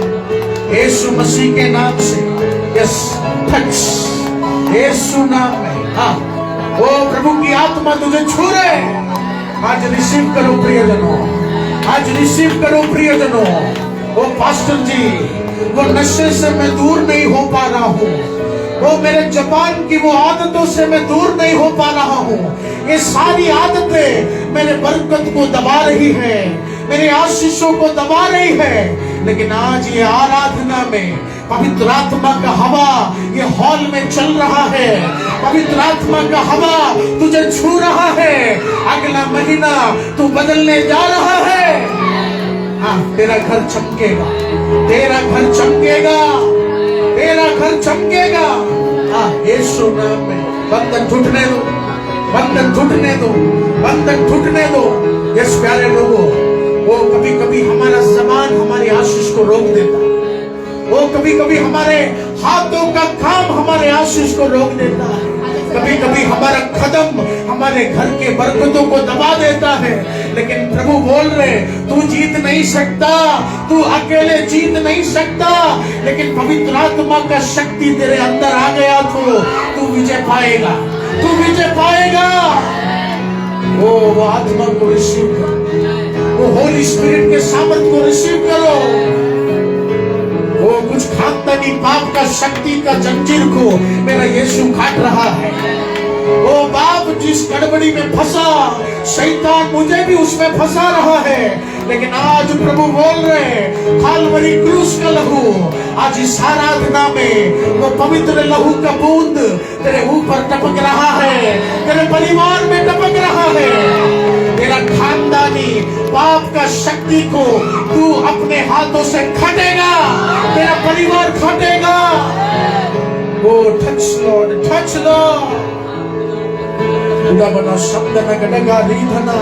यीशु मसीह के नाम से। यस, टच यीशु नाम में। हाँ, वो प्रभु की आत्मा तुझे छू रहे। आज रिसीव करो प्रियजनों, आज रिसीव करो प्रियजनों। वो पास्टर जी, वो नशे से मैं दूर नहीं हो पा रहा हूँ, वो मेरे जबान की वो आदतों से मैं दूर नहीं हो पा रहा हूँ। ये सारी आदतें मेरे बरकत को दबा रही है, मेरे आशीषों को दबा रही है। लेकिन आज ये आराधना में पवित्र आत्मा का हवा ये हॉल में चल रहा है, पवित्र आत्मा का हवा तुझे छू रहा है। अगला महीना तू बदलने जा रहा है। हाँ, तेरा घर चमकेगा, तेरा घर चमकेगा, तेरा घर चमकेगा। हाँ, यीशु नाम में। बंधन टूटने दो, बंधन टूटने दो, बंधन टूटने दो। यस प्यारे लोगों, वो कभी कभी हमारा जबान हमारी आशीष को रोक देता है, वो कभी कभी हमारे हाथों का काम हमारे आशीष को रोक देता है, कभी कभी हमारा कदम हमारे घर के बरकतों को दबा देता है। लेकिन प्रभु बोल रहे, तू जीत नहीं सकता, तू अकेले जीत नहीं सकता। लेकिन पवित्र आत्मा का शक्ति तेरे अंदर आ गया तो तू विजय पाएगा, तू विजय पाएगा। वो आत्मा को रिसीव करो, वो होली स्पिरिट के सामर्थ को रिसीव करो। वो कुछ खानदानी पाप का शक्ति का जंजीर को मेरा यीशु काट रहा है। वो बाप जिस गड़बड़ी में फंसा, शैतान मुझे भी उसमें फंसा रहा है। लेकिन आज प्रभु बोल रहे, काल्वरी क्रूस का लहू आज इस आराधना में वो पवित्र लहू का बूंद तेरे ऊपर टपक रहा है, तेरे परिवार में टपक रहा है। तेरा खानदानी पाप का शक्ति को तू अपने हाथों से खटेगा, तेरा परिवार खटेगा। वो टच लॉर्ड, टच लॉर्ड। खुदा बना शब्द न गड़ेगा रीधना।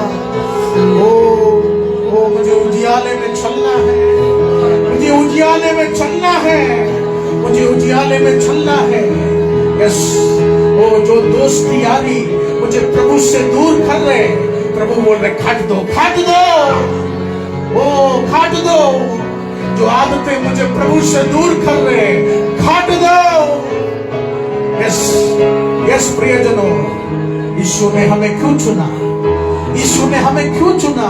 ओ मुझे उजियाले में चलना है, मुझे उजियाले में चलना है, मुझे उजियाले में चलना है। यस, वो जो दोस्ती यारी मुझे प्रभु से दूर कर रहे, प्रभु बोल रहे काट दो, काट दो, ओ काट दो। जो आदतें मुझे प्रभु से दूर कर रहे, काट दो। यस, यस प्रियजनों, यीशु ने हमें क्यों चुना? यीशु ने हमें क्यों चुना?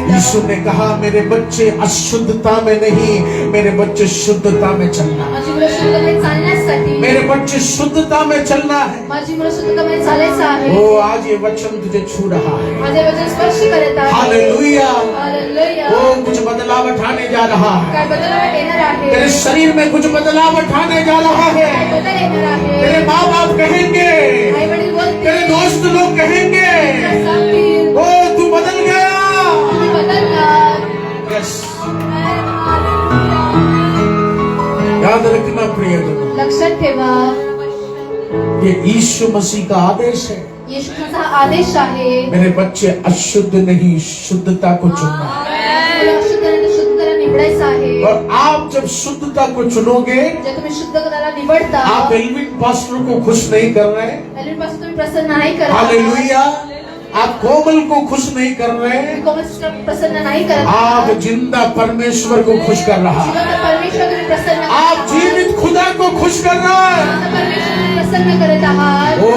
यीशु ने कहा, मेरे बच्चे अशुद्धता में नहीं, मेरे बच्चे शुद्धता में चलना, मेरे बच्चे शुद्धता में चलना है। वो आज ये वचन तुझे छू रहा है। हालेलुया। वो कुछ बदलाव उठाने जा रहा है, तेरे शरीर में कुछ बदलाव उठाने जा रहा है। तेरे माँ बाप कहेंगे, तेरे दोस्त लोग कहेंगे, ओ तू बदल गया। यस, याद रखना प्रियजनों, लक्षात ठेवा, ये यीशु मसीह का आदेश है। येशूचा आदेश आहे, मेरे बच्चे अशुद्ध नहीं, शुद्धता को चुनना है। शुद्धता निवडायचं आहे। और आप जब शुद्धता को चुनोगे, जब तुम्ही शुद्धताला निवडता, आप एल्विन पास्टर को खुश नहीं कर रहे, एल्विन पासून तुम्ही प्रसन्न नाही करत। हालेलुया। आप कोमल को खुश नहीं कर रहे, कोमल सिस्टर प्रसन्न नाही करत। आप जिंदा परमेश्वर को खुश कर रहा है। जिवंत परमेश्वर तुम्ही प्रसन्न, आप जीवित खुदा को खुश कर रहा है। परमेश्वर तुम्ही प्रसन्न करत आहात। ओ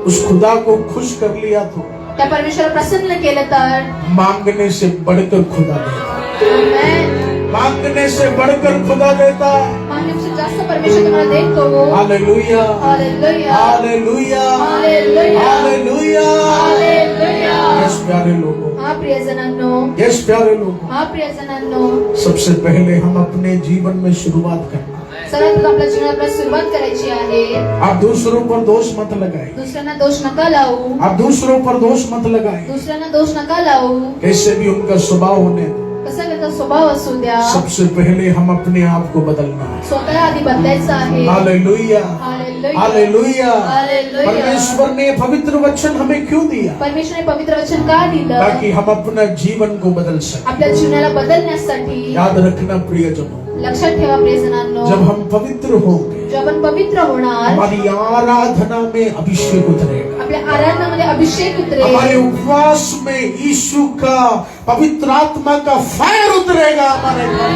उस खुदा को खुश कर लिया तो त्या परमेश्वर प्रसन्न केलं तर मांगने से बढ़कर खुदा देता, आमेन। मांगने से बढ़कर खुदा देता। मागण्यापेक्षा जास्त परमेश्वर तुम्हाला देतो। Hallelujah, hallelujah, hallelujah, hallelujah, hallelujah. Hallelujah. Yes प्यारे लोगों, हाँ प्रियजनांनो, यस प्यारे लोगों, हाँ प्रियजनांनो, सबसे पहले हम अपने जीवन में शुरुआत करना। सर्वात आपल्या जीवनात सुरुवात करायची आहे। आप दूसरों पर दोष मत लगाए, दुसऱ्यांना दोष नका लावू, आप दूसरों पर दोष मत लगाए। दुसऱ्यांना दोष नका लावू। कैसे भी उनका स्वभाव होने दो, कसा त्याचा स्वभाव असू द्या, सबसे पहले हम अपने आप को बदलना है। स्वतः आधी बदलायचं आहे. Hallelujah, hallelujah. हालेलुया। हालेलुया. परमेश्वर ने पवित्र वचन हमें क्यों दिया? परमेश्वराने पवित्र वचन का दिलं? ताकि हम अपना जीवन को बदल सके। आपल्या जीवनाला बदलण्यासाठी. याद रखना प्रियजनों, लक्षात ठेवा प्रियजनांनो, जब हम पवित्र होंगे, जब आपण पवित्र होणार, हमारी आराधना में अभिषेक उतरेगा, आपल्या आराधनामध्ये अभिषेक उतरेल, हमारे उपवास में यीशु का पवित्र आत्मा का फायर उतरेगा हमारे घर।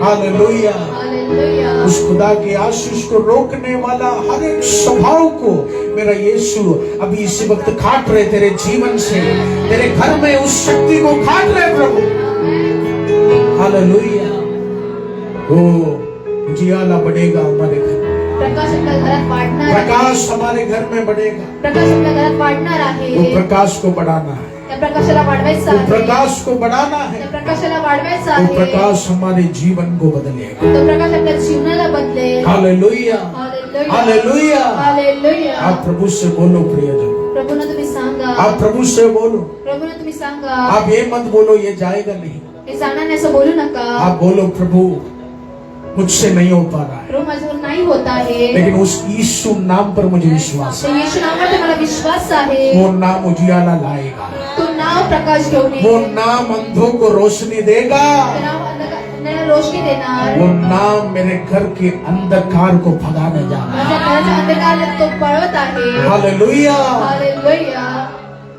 हालेलुया। हालेलुया. उस खुदा की आशीष को रोकने वाला हर एक स्वभाव को मेरा यीशु अभी इसी वक्त काट रहे तेरे जीवन से, तेरे घर में उस शक्ति को काट रहे प्रभु। हालेलुया। ओ उजियाला बढ़ेगा हमारे घर, प्रकाश आपल्या घरात वाढणार आहे. प्रकाश हमारे घर में बढ़ेगा। प्रकाश आपल्या घरात वाढणार आहे. वो प्रकाश को बढ़ाना है, त्या प्रकाशाला वाढवायचं वो आहे. प्रकाश को बढ़ाना है, त्या प्रकाशाला वाढवायचं वो आहे. प्रकाश हमारे जीवन को बदलेगा। तो प्रकाश आपल्या जीवनाला बदलेल. Hallelujah, hallelujah. हालेलुया। हालेलुया. आप प्रभु से बोलो प्रियजन, प्रभूंना तुम्ही सांगा, आप प्रभु से बोलो। प्रभूंना तुम्ही सांगा, आप ये मत बोलो ये जाएगा नहीं, हे जाणार नाही असं बोलू नका. आप बोलो प्रभू मुझसे नहीं हो पा रहा है, प्रभू माझ्यावर नाही होत आहे, लेकिन उस यीशु नाम पर मुझे विश्वास तर है, येशू नावामध्ये मला विश्वास आहे. वो नाम उजियाला लाएगा, तो नाव प्रकाश घेऊन वो येईल. नाम अंधों को रोशनी देगा, ते नाव अंधकाराला रोशनी देणार. वो नाम मेरे घर के अंधकार को भगाने जा रहा माझ्या घराच्या अंधकाराला तो पळवत आहे. है। हालेलुया। हालेलुया.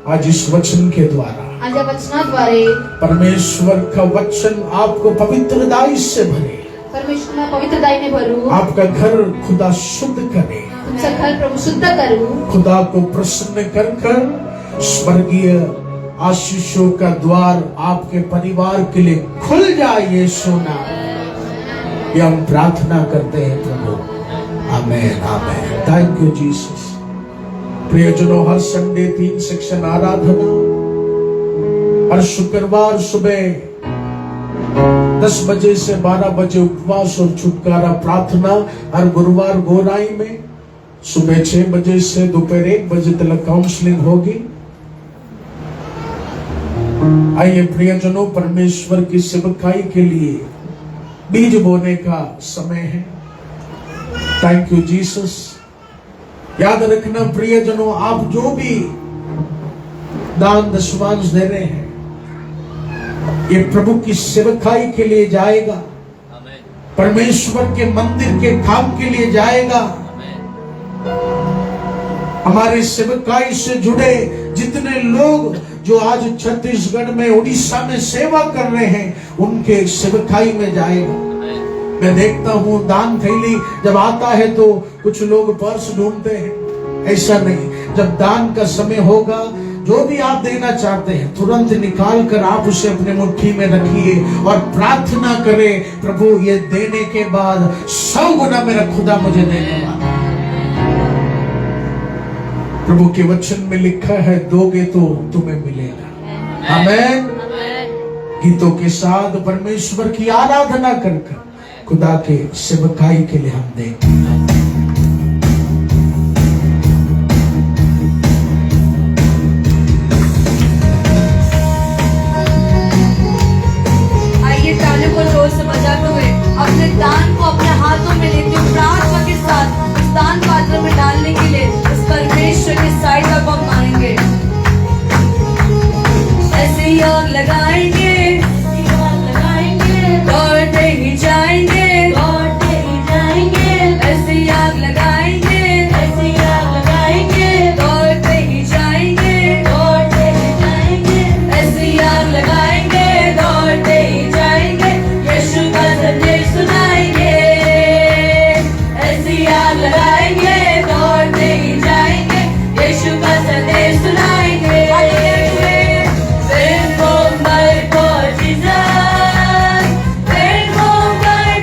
आज इस वचन के द्वारा आज या वचनाद्वारे परमेश्वर का वचन आपको पवित्रताई से भरे, परमेश्वरला पवित्रताईने भरू, आपका घर खुदा शुद्ध करे, तुमचं घर प्रभू शुद्ध करू, खुदा को प्रसन्न कर कर स्वर्गीय आशीषों का द्वार आपके परिवार के लिए खुल जाए यीशु नाम। ये हम प्रार्थना करते हैं प्रभु। Amen, amen. Thank you Jesus. प्रियजनों, हर संडे 3 सेक्शन आराधना, हर शुक्रवार सुबह 10 बजे से 12 बजे उपवास और छुटकारा प्रार्थना, हर गुरुवार गोराई में सुबह 6 बजे से दोपहर 1 बजे तक काउंसलिंग होगी। आइए प्रियजनों, परमेश्वर की सेवकाई के लिए बीज बोने का समय है। Thank you Jesus. याद रखना प्रियजनों, आप जो भी दान दशमांश दे रहे हैं, ये प्रभु की सेवकाई के लिए जाएगा, परमेश्वर के मंदिर के काम के लिए जाएगा। हमारे सेवकाई से जुड़े जितने लोग जो आज छत्तीसगढ़ में, उड़ीसा में सेवा कर रहे हैं, उनके सेवकाई में जाएगा। मैं देखता हूं दान थैली जब आता है तो कुछ लोग पर्स ढूंढते हैं, ऐसा नहीं। जब दान का समय होगा, जो भी आप देना चाहते हैं तुरंत निकाल कर आप उसे अपने मुट्ठी में रखिए और प्रार्थना करें, प्रभु ये देने के बाद 100 गुना मेरा खुदा मुझे देने वाला। प्रभु के वचन में लिखा है, दोगे तो तुम्हें मिलेगा। आमेन। गीतों के साथ परमेश्वर की आराधना कर खुदा के सेवकाई के लिए हम दें। अपने दान को अपने हाथों में लेते हुए प्रार्थना के साथ उस दान पात्र में डालने के लिए उस परमेश्वर के साइड पर हम मारेंगे। ऐसे ही आग लगाएंगे, दौड़ते ही जाएंगे, ऐसे ही आग लगाएंगे, दौड़ते ही जाएंगे, ऐसे ही आग लगाएंगे, दौड़ते ही जाएंगे, यीशु का संदेश सुनाएंगे। ऐसी आग लगाएंगे, दौड़ते ही जाएंगे, यीशु का संदेश सुनाएंगे। Rainbow, my for Jesus, rainbow, my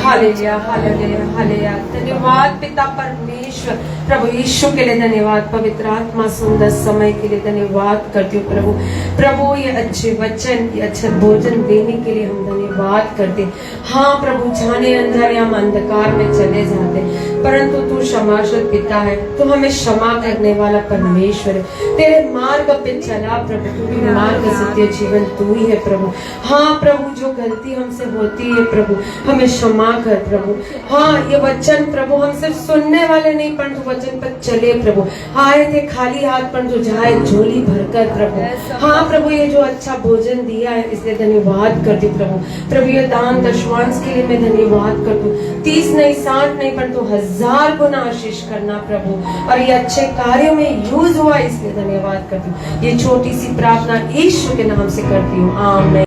hallelujah hallelujah hallelujah. धन्यवाद पिता परमेश्वर, प्रभु यीशु के लिए धन्यवाद, पवित्र आत्मा सुंदर समय के लिए धन्यवाद करती हूँ प्रभु। प्रभु ये अच्छे वचन, ये अच्छा भोजन देने के लिए हम धन्यवाद करते। हाँ प्रभु, जाने अंदर हम अंधकार में चले जाते, परंतु तू क्षमाशील पिता है, तू हमें क्षमा करने वाला परमेश्वर है। तेरे मार्ग पे चला प्रभु, तू भी मार्ग सत्य जीवन तू ही है प्रभु। हाँ प्रभु, जो गलती हमसे होती है प्रभु, हमें क्षमा कर प्रभु। हाँ, ये वचन प्रभु हम सिर्फ सुनने वाले नहीं, परंतु वचन पर चले प्रभु। आए थे खाली हाथ, परंतु जाए झोली भरकर प्रभु। हाँ प्रभु, ये जो अच्छा भोजन दिया है इसलिए धन्यवाद करती प्रभु। प्रभु ये दान दशवांश के लिए मैं धन्यवाद करती हूँ। 30 नहीं 60 नहीं, परंतु 1000 गुना आशीष करना प्रभु। और ये अच्छे कार्यों में यूज हुआ इसलिए धन्यवाद करती हूँ। ये छोटी सी प्रार्थना यीशु के नाम से करती हूँ, आमीन।